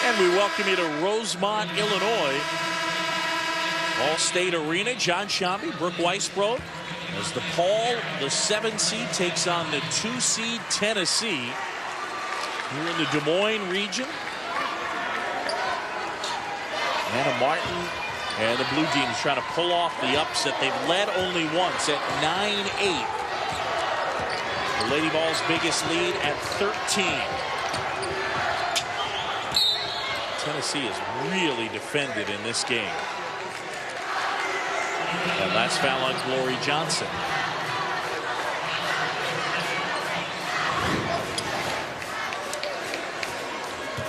And we welcome you to Rosemont, Illinois. All-State Arena. John Shambi, Brooke Weisbrod. As DePaul, the 7 seed, takes on the 2 seed Tennessee. Here in the Des Moines region. Anna Martin and the Blue Demons trying to pull off the upset. They've led only once at 9-8. The Lady Vols' biggest lead at 13. Tennessee has really defended in this game. That last foul on Glory Johnson.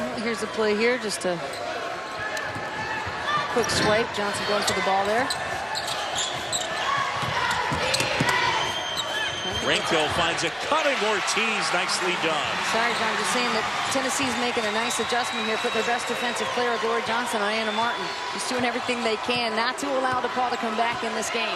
Well, here's the play here, just a quick swipe. Johnson going for the ball there. Renko finds a cutting Ortiz. Nicely done. Sorry, John, just saying that Tennessee's making a nice adjustment here, putting their best defensive player, Glory Johnson, on Anna Martin. Just doing everything they can not to allow DePaul to come back in this game.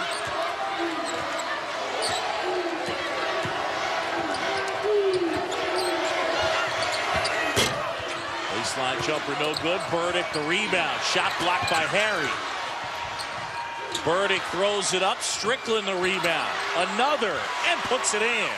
Baseline jumper, no good. Burdick, the rebound. Shot blocked by Harry. Burdick throws it up. Strickland, the rebound. Another, and puts it in.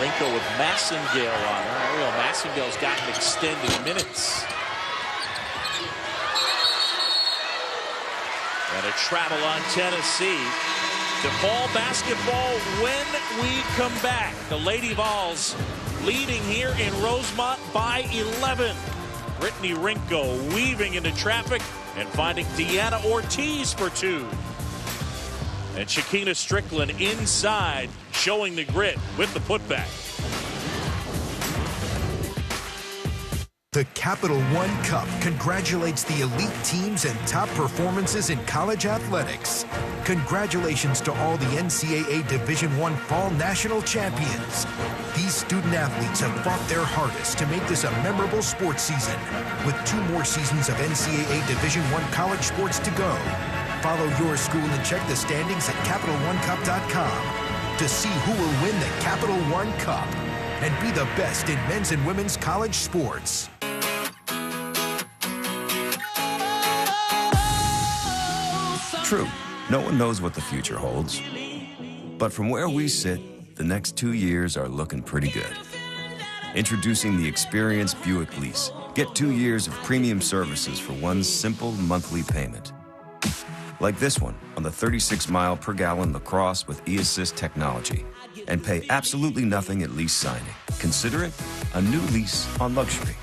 Renko with Massengale on her. Ariel Massengale's gotten extended minutes. And a travel on Tennessee. DePaul basketball when we come back. The Lady Vols leading here in Rosemont by 11. Brittany Renko weaving into traffic and finding Deanna Ortiz for 2. And Shakina Strickland inside, showing the grit with the putback. The Capital One Cup congratulates the elite teams and top performances in college athletics. Congratulations to all the NCAA Division I Fall National Champions. These student athletes have fought their hardest to make this a memorable sports season, with 2 more seasons of NCAA Division I college sports to go. Follow your school and check the standings at CapitalOneCup.com to see who will win the Capital One Cup and be the best in men's and women's college sports. True, no one knows what the future holds. But from where we sit, the next 2 years are looking pretty good. Introducing the experienced Buick lease. Get 2 years of premium services for one simple monthly payment. Like this one on the 36-mile-per-gallon LaCrosse with e-assist technology. And pay absolutely nothing at lease signing. Consider it a new lease on luxury.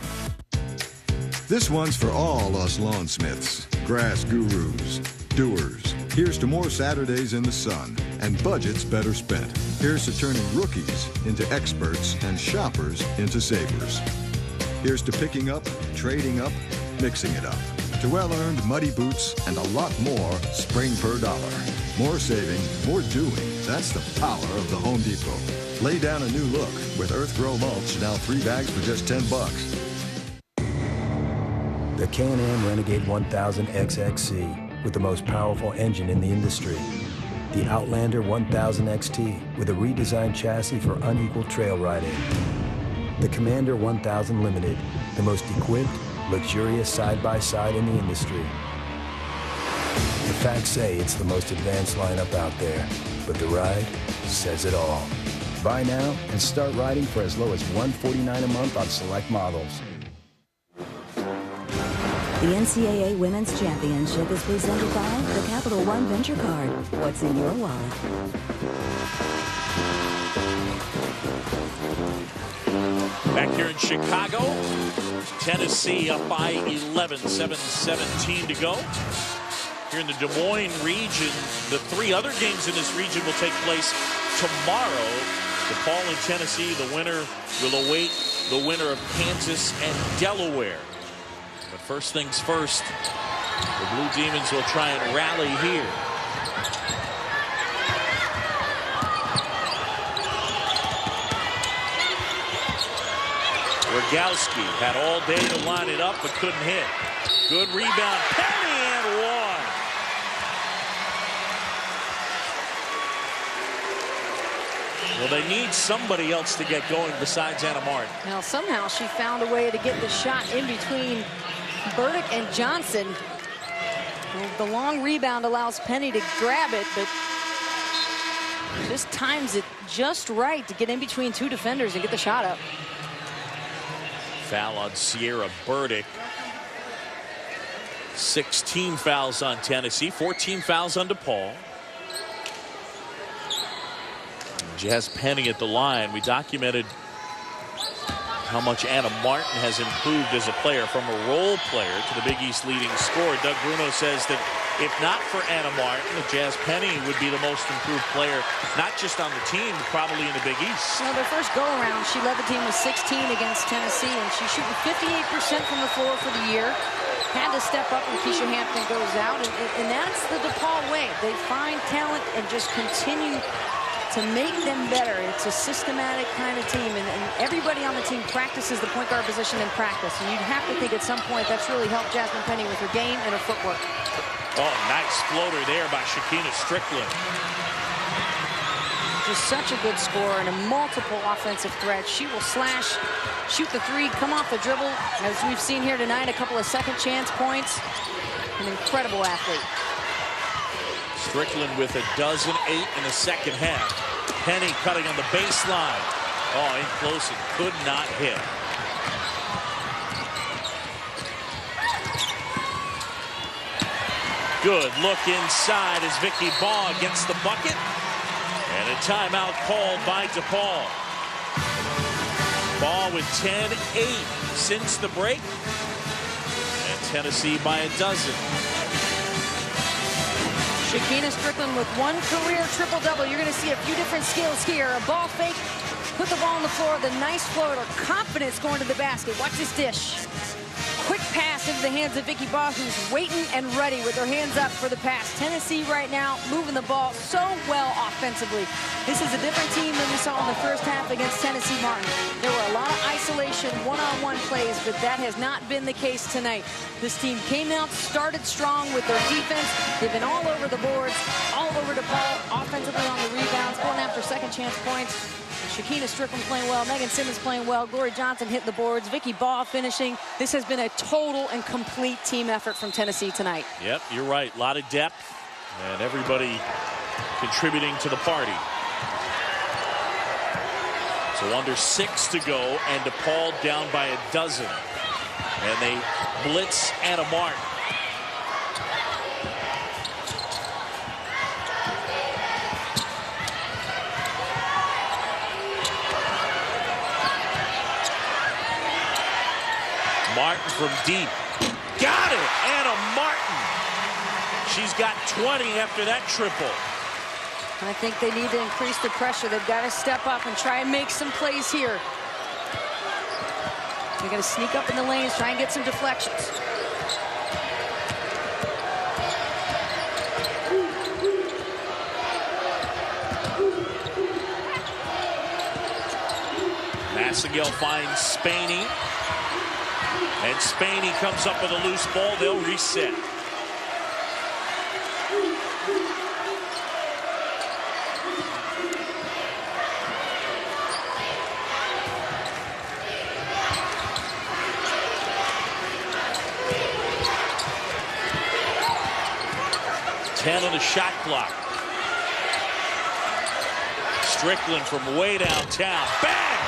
This one's for all us lawnsmiths, grass gurus, doers. Here's to more Saturdays in the sun and budgets better spent. Here's to turning rookies into experts and shoppers into savers. Here's to picking up, trading up, mixing it up. To well-earned muddy boots and a lot more spring per dollar. More saving, more doing. That's the power of the Home Depot. Lay down a new look with Earth Grow mulch, now 3 bags for just $10. The Can-Am Renegade 1000 XXC with the most powerful engine in the industry. The Outlander 1000 XT with a redesigned chassis for unequal trail riding. The Commander 1000 Limited, the most equipped, luxurious side-by-side in the industry. The facts say it's the most advanced lineup out there, but the ride says it all. Buy now and start riding for as low as $149 a month on select models. The NCAA Women's Championship is presented by the Capital One Venture Card. What's in your wallet? Back here in Chicago, Tennessee up by 11, 7:17 to go. Here in the Des Moines region, the 3 other games in this region will take place tomorrow. DePaul and Tennessee, the winner will await the winner of Kansas and Delaware. But first things first, the Blue Demons will try and rally here. Rogowski had all day to line it up but couldn't hit. Good rebound. Penny and one. Well, they need somebody else to get going besides Anna Martin. Now, somehow she found a way to get the shot in between Burdick and Johnson. Well, the long rebound allows Penny to grab it, but just times it just right to get in between 2 defenders and get the shot up. Foul on Sierra Burdick. 16 fouls on Tennessee, 14 fouls on DePaul. Jazz Penny at the line. We documented how much Anna Martin has improved as a player, from a role player to the Big East leading scorer. Doug Bruno says that if not for Anna Martin, the Jazz Penny would be the most improved player, not just on the team, but probably in the Big East. Well, their first go-around, she led the team with 16 against Tennessee, and she's shooting 58% from the floor for the year. Had to step up when Keisha Hampton goes out, and that's the DePaul way. They find talent and just continue to make them better. It's a systematic kind of team, and everybody on the team practices the point guard position in practice. And you'd have to think at some point that's really helped Jasmine Penny with her game and her footwork. Oh, nice floater there by Shakina Strickland. Just such a good scorer and a multiple offensive threat. She will slash, shoot the 3, come off the dribble. As we've seen here tonight, a couple of second chance points. An incredible athlete. Strickland with a dozen, 8 in the second half. Penny cutting on the baseline. Oh, in close and could not hit. Good look inside as Vicky Baugh gets the bucket. And a timeout called by DePaul. Baugh with 10-8 since the break. And Tennessee by a dozen. Shakina Strickland with 1 career triple-double. You're going to see a few different skills here. A ball fake, put the ball on the floor, the nice floater, confidence going to the basket. Watch this dish. Quick pass into the hands of Vicky Baugh, who's waiting and ready with her hands up for the pass. Tennessee right now moving the ball so well offensively. This is a different team than we saw in the first half against Tennessee Martin. There were a lot of isolation, one-on-one plays, but that has not been the case tonight. This team came out, started strong with their defense. They've been all over the boards, all over DePaul, offensively on the rebounds, going after second chance points. Shakina Strickland playing well, Megan Simmons playing well, Glory Johnson hitting the boards, Vicky Baugh finishing. This has been a total and complete team effort from Tennessee tonight. Yep, you're right. A lot of depth and everybody contributing to the party. So under 6 to go and DePaul down by a dozen. And they blitz Anna Martin. Martin from deep. Got it! Anna Martin. She's got 20 after that triple. I think they need to increase the pressure. They've got to step up and try and make some plays here. They're going to sneak up in the lanes, try and get some deflections. Massengill finds Spaney. And Spaney comes up with a loose ball. They'll reset. On the shot clock. Strickland from way downtown. Bang!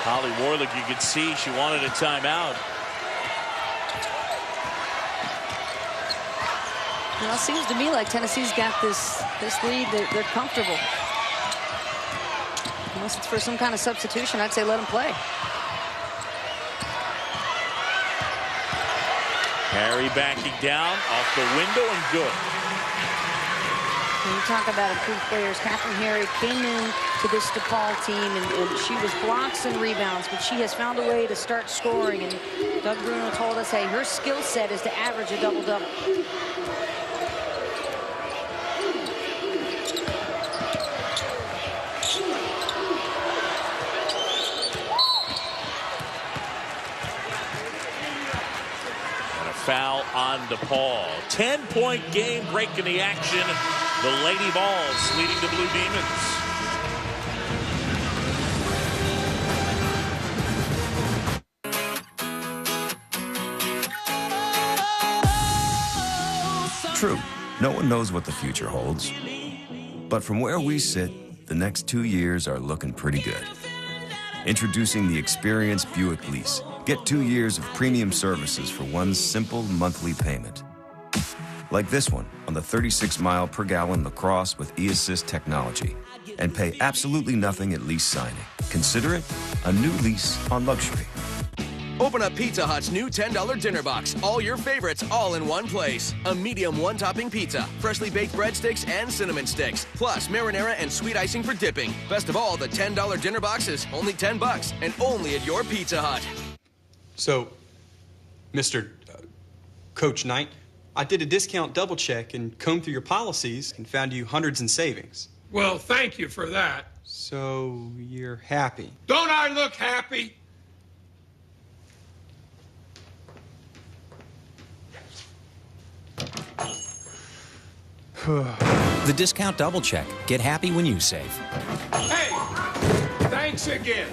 Holly Warlick, you could see she wanted a timeout. Well, it seems to me like Tennessee's got this lead. They're comfortable. Unless it's for some kind of substitution, I'd say let them play. Harry backing down off the window and good. When you talk about improved players, Catherine Harry came in to this DePaul team and she was blocks and rebounds, but she has found a way to start scoring. And Doug Bruno told us, hey, her skill set is to average a double-double. Foul on DePaul. 10-point game, breaking the action. The Lady Vols leading the Blue Demons. True, no one knows what the future holds. But from where we sit, the next 2 years are looking pretty good. Introducing the Experience Buick Lease. Get 2 years of premium services for one simple monthly payment. Like this one on the 36-mile-per-gallon LaCrosse with e-assist technology. And pay absolutely nothing at lease signing. Consider it a new lease on luxury. Open up Pizza Hut's new $10 dinner box. All your favorites all in one place. A medium one-topping pizza, freshly baked breadsticks and cinnamon sticks, plus marinara and sweet icing for dipping. Best of all, the $10 dinner box is only $10 and only at your Pizza Hut. So, Mr. Coach Knight, I did a discount double check and combed through your policies and found you hundreds in savings. Well, thank you for that. So, you're happy? Don't I look happy? The discount double check. Get happy when you save. Hey, thanks again.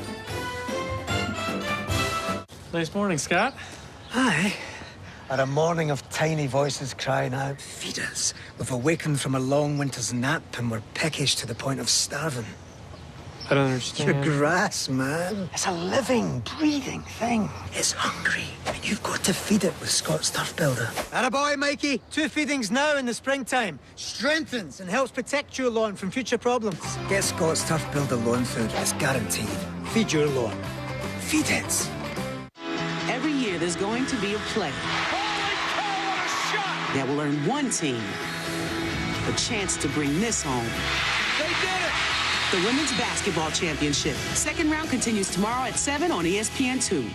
Nice morning, Scott. Hi. At a morning of tiny voices crying out, feed us. We've awakened from a long winter's nap and we're peckish to the point of starving. I don't understand. Your grass, man. It's a living, breathing thing. It's hungry, and you've got to feed it with Scott's Turf Builder. Attaboy, Mikey. 2 feedings now in the springtime. Strengthens and helps protect your lawn from future problems. Get Scott's Turf Builder lawn food. It's guaranteed. Feed your lawn. Feed it. Every year there's going to be a play that will earn one team a chance to bring this home. They did it! The Women's Basketball Championship. Second round continues tomorrow at 7 on ESPN2.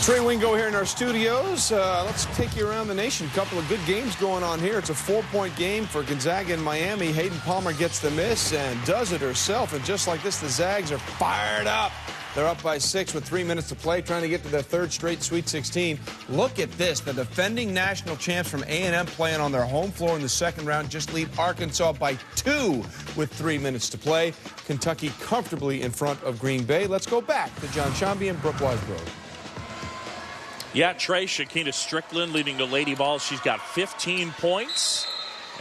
Trey Wingo here in our studios. Let's take you around the nation. A couple of good games going on here. It's a 4-point game for Gonzaga and Miami. Hayden Palmer gets the miss and does it herself. And just like this, the Zags are fired up. They're up by 6 with 3 minutes to play, trying to get to their third straight Sweet 16. Look at this. The defending national champs from A&M playing on their home floor in the second round just lead Arkansas by 2 with 3 minutes to play. Kentucky comfortably in front of Green Bay. Let's go back to John Shambi and Brooke Weisbrod. Yeah, Trey, Shakina Strickland leading the Lady Vols. She's got 15 points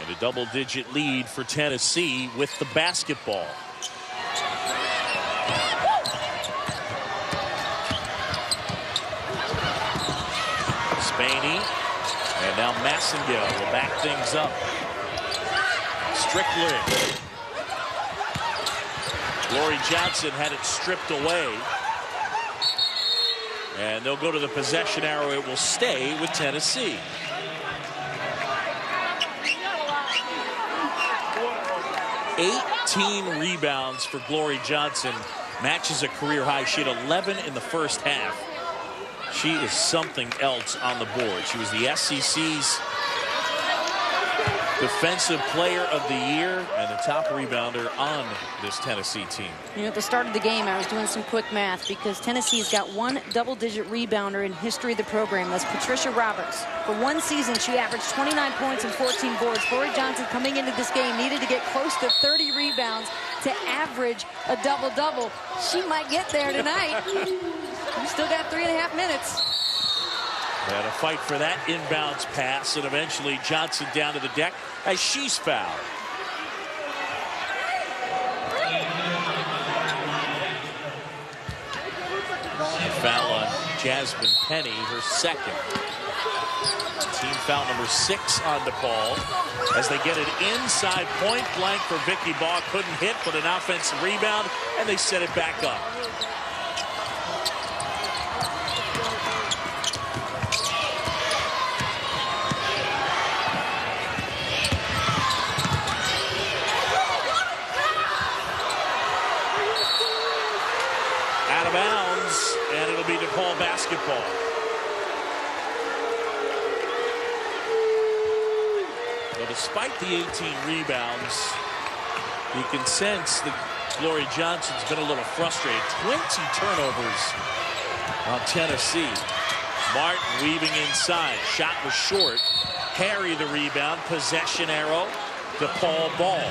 and a double-digit lead for Tennessee with the basketball. Spaney, and now Massengill will back things up. Strickland. Lori Johnson had it stripped away. And they'll go to the possession arrow. It will stay with Tennessee. 18 rebounds for Glory Johnson. Matches a career high. She had 11 in the first half. She is something else on the board. She was the SEC's Defensive Player of the Year and the top rebounder on this Tennessee team. You know, at the start of the game, I was doing some quick math because Tennessee's got one double-digit rebounder in history of the program. That's Patricia Roberts. For one season, she averaged 29 points and 14 boards. Glory Johnson, coming into this game, needed to get close to 30 rebounds to average a double-double. She might get there tonight. We still got 3.5 minutes. They had a fight for that inbounds pass, and eventually Johnson down to the deck as she's fouled. A foul on Jasmine Penny, her second. Team foul number 6 on DePaul as they get it inside point blank for Vicky Baugh. Couldn't hit, but an offensive rebound, and they set it back up. Out of bounds, and it'll be DePaul basketball. Well, despite the 18 rebounds, you can sense that Glory Johnson's been a little frustrated. 20 turnovers on Tennessee. Martin weaving inside. Shot was short. Harry the rebound. Possession arrow. DePaul ball.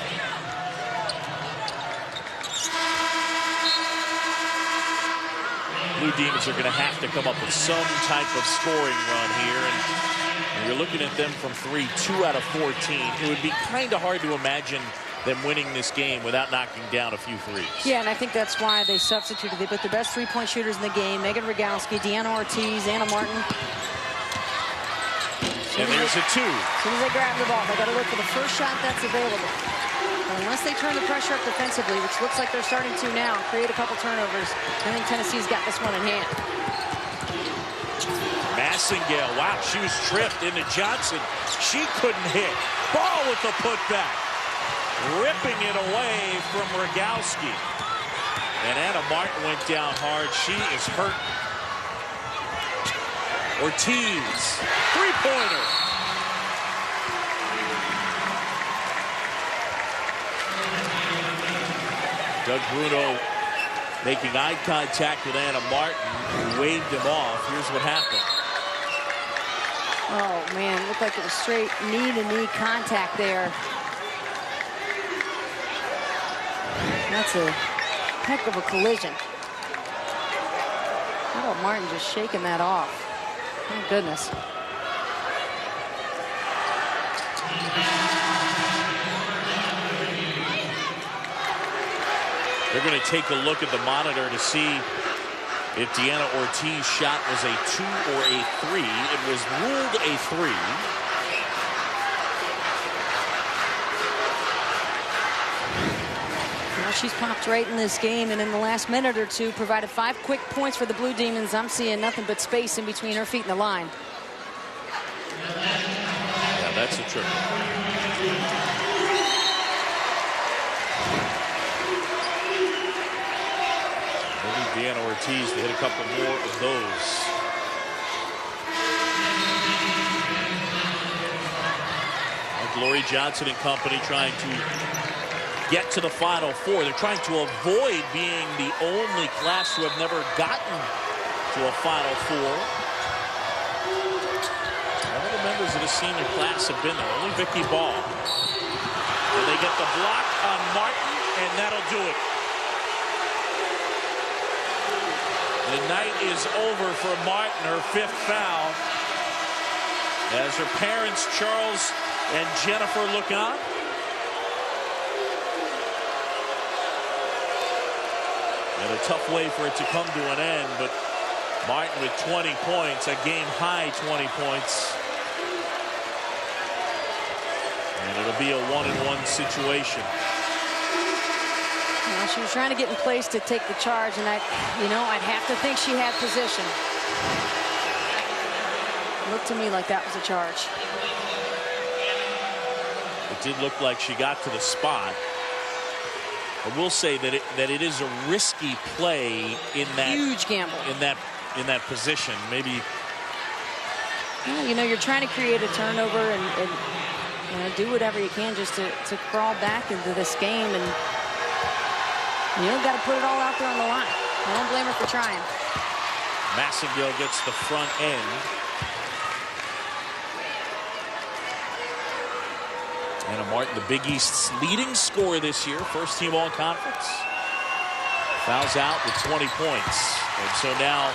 Blue Demons are going to have to come up with some type of scoring run here. And you're looking at them from 3, 2 out of 14. It would be kind of hard to imagine them winning this game without knocking down a few threes. Yeah, and I think that's why they substituted. They put the best three-point shooters in the game. Megan Rogalski, Deanna Ortiz, Anna Martin. And there's a 2. As soon as they grab the ball, they got to look for the first shot that's available. And unless they turn the pressure up defensively, which looks like they're starting to now, create a couple turnovers, I think Tennessee's got this one in hand. Massingale, wow, she was tripped into Johnson. She couldn't hit. Ball with the putback. Ripping it away from Rogalski. And Anna Martin went down hard. She is hurt. Ortiz, three-pointer. Doug Bruno making eye contact with Anna Martin, who waved him off. Here's what happened. Oh, man, it looked like it was straight knee-to-knee contact there. That's a heck of a collision. How about Martin just shaking that off? Thank goodness. They're going to take a look at the monitor to see if Deanna Ortiz's shot was a 2 or a 3. It was ruled a 3. Well, she's popped right in this game, and in the last minute or two provided 5 quick points for the Blue Demons. I'm seeing nothing but space in between her feet and the line. Yeah, that's a triple. Deanna Ortiz to hit a couple more of those. Glory Johnson and company trying to get to the Final Four. They're trying to avoid being the only class who have never gotten to a Final Four. All the members of the senior class have been there. Only Vicky Baugh. And they get the block on Martin, and that'll do it. The night is over for Martin, her 5th foul. As her parents, Charles and Jennifer, look on. And a tough way for it to come to an end, but Martin with 20 points, a game-high 20 points. And it'll be a 1-and-1 situation. Well, she was trying to get in place to take the charge, and I'd have to think she had position. Looked to me like that was a charge. It did look like she got to the spot. I will say that it is a risky play in that huge gamble in that position. Maybe you're trying to create a turnover and do whatever you can just to crawl back into this game, and got to put it all out there on the line. I don't blame her for trying. Massengill gets the front end. Anna Martin, the Big East's leading scorer this year, first team all-conference. Fouls out with 20 points. And so now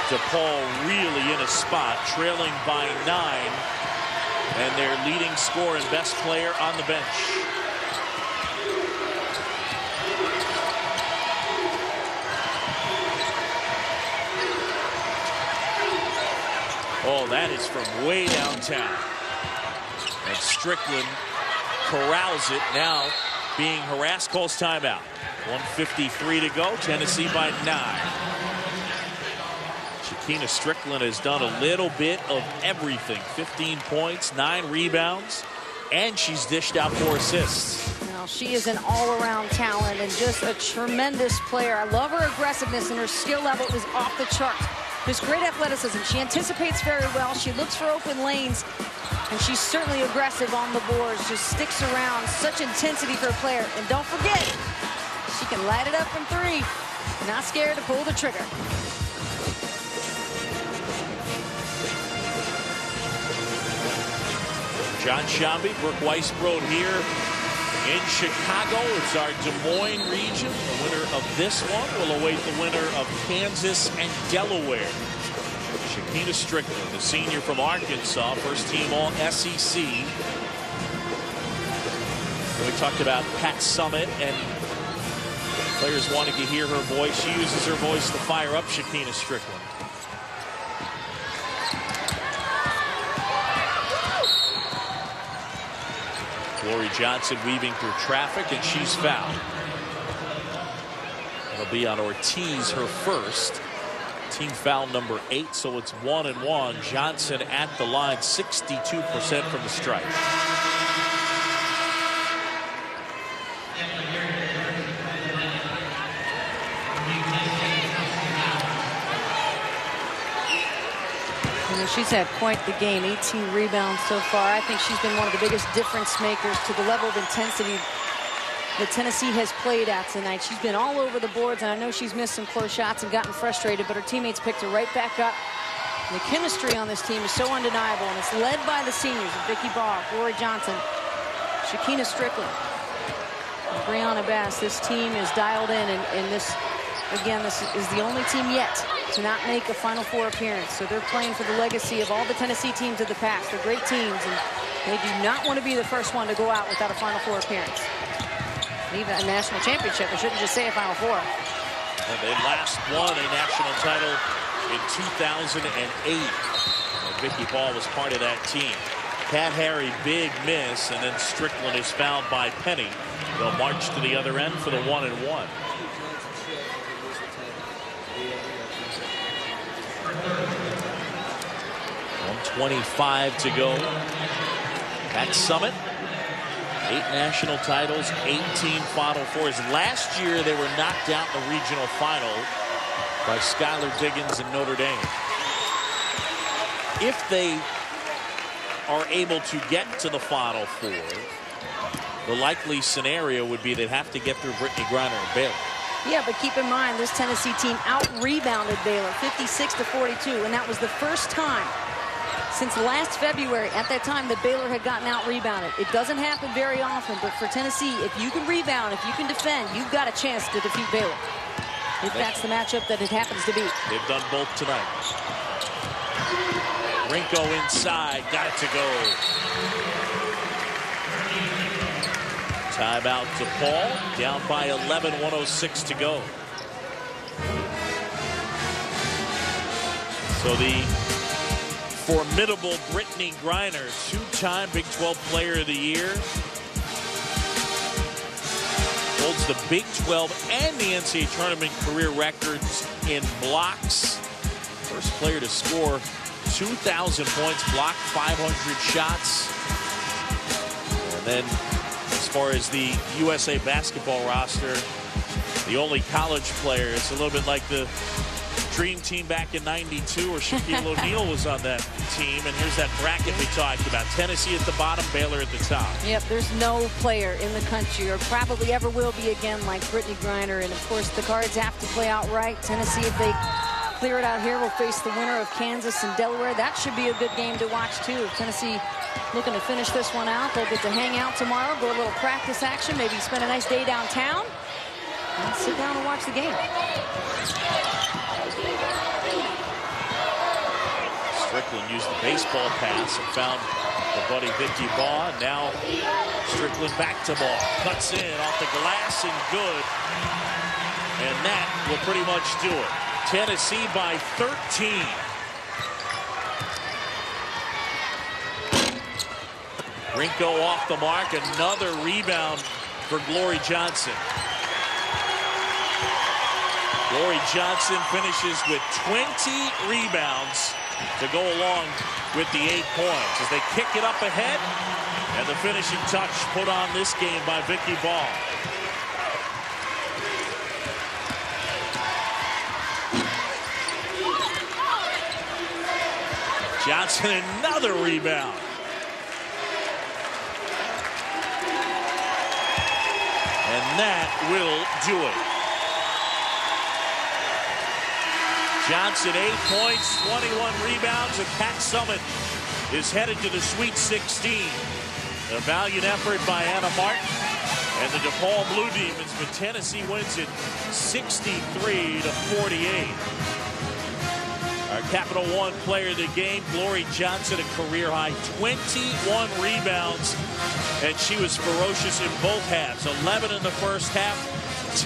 DePaul really in a spot, trailing by 9. And their leading scorer and best player on the bench. Oh, that is from way downtown. And Strickland corrals it, now being harassed, calls timeout. 1:53 to go, Tennessee by 9. Shakina Strickland has done a little bit of everything. 15 points, 9 rebounds, and she's dished out 4 assists. Now, she is an all-around talent and just a tremendous player. I love her aggressiveness, and her skill level is off the chart. Just great athleticism. She anticipates very well. She looks for open lanes, and she's certainly aggressive on the boards. Just sticks around. Such intensity for a player. And don't forget, she can light it up from 3. Not scared to pull the trigger. John Shambi, Brooke Weisbrod here in Chicago. It's our Des Moines region. The winner of this one will await the winner of Kansas and Delaware. Shakina Strickland, the senior from Arkansas, first team all SEC. And we talked about Pat Summitt, and players wanting to hear her voice. She uses her voice to fire up Shakina Strickland. Lori Johnson weaving through traffic, and she's fouled. It'll be on Ortiz, her first. Team foul number 8, so it's 1-1. Johnson at the line, 62% from the stripe. She's had quite the game, 18 rebounds so far. I think she's been one of the biggest difference makers to the level of intensity that Tennessee has played at tonight. She's been all over the boards, and I know she's missed some close shots and gotten frustrated, but her teammates picked her right back up. And the chemistry on this team is so undeniable, and it's led by the seniors of Vicky Ball, Lori Johnson, Shakina Strickland, and Brianna Bass. This team is dialed in, and this, again, this is the only team yet to not make a Final Four appearance. So they're playing for the legacy of all the Tennessee teams of the past. They're great teams, and they do not want to be the first one to go out without a Final Four appearance. Even a national championship. I shouldn't just say a Final Four. And they last won a national title in 2008. And Vicky Ball was part of that team. Cat Harry, big miss, and then Strickland is fouled by Penny. They'll march to the other end for the 1-1. .125 to go. Pat Summitt, 8 national titles, 18 Final Fours. Last year, they were knocked out in the regional final by Skylar Diggins and Notre Dame. If they are able to get to the Final Four, the likely scenario would be they'd have to get through Brittany Griner and Baylor. Yeah, but keep in mind, this Tennessee team out-rebounded Baylor 56-42, and that was the first time since last February, at that time, that Baylor had gotten out-rebounded. It doesn't happen very often, but for Tennessee, if you can rebound, if you can defend, you've got a chance to defeat Baylor. If that's the matchup that it happens to be. They've done both tonight. Rinko inside, got it to go. Timeout to Paul, down by 11, 1:06 to go. So the formidable Brittany Griner, 2-time Big 12 Player of the Year, holds the Big 12 and the NCAA tournament career records in blocks First player to score 2,000 points, block 500 shots. And then as far as the USA basketball roster, the only college player, it's a little bit like the Dream Team back in '92 where Shaquille O'Neal was on that team. And here's that bracket we talked about. Tennessee at the bottom, Baylor at the top. Yep, there's no player in the country, or probably ever will be again, like Brittany Griner. And of course, the Cards have to play out right. Tennessee, if they clear it out here, will face the winner of Kansas and Delaware. That should be a good game to watch, too. If Tennessee looking to finish this one out, they'll get to hang out tomorrow, go a little practice action, maybe spend a nice day downtown, and sit down and watch the game. Strickland used the baseball pass and found the buddy Vicky Baugh. Now Strickland back to Baugh. Cuts in off the glass and good. And that will pretty much do it. Tennessee by 13. Rinko off the mark. Another rebound for Glory Johnson. Glory Johnson finishes with 20 rebounds to go along with the 8 points as they kick it up ahead, and the finishing touch put on this game by Vicky Baugh. Johnson, another rebound. And that will do it. Johnson, 8 points, 21 rebounds, and Pat Summitt is headed to the Sweet 16. A valiant effort by Anna Martin and the DePaul Blue Demons, but Tennessee wins it 63-48. Our Capital One player of the game, Glory Johnson, a career-high 21 rebounds, and she was ferocious in both halves. 11 in the first half,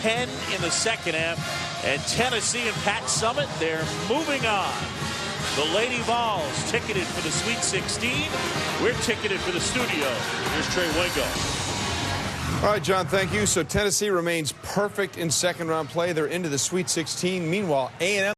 10 in the second half. And Tennessee and Pat Summitt, they're moving on. The Lady Vols ticketed for the Sweet 16. We're ticketed for the studio. Here's Trey Wingo. All right, John, thank you. So Tennessee remains perfect in second-round play. They're into the Sweet 16. Meanwhile, A&M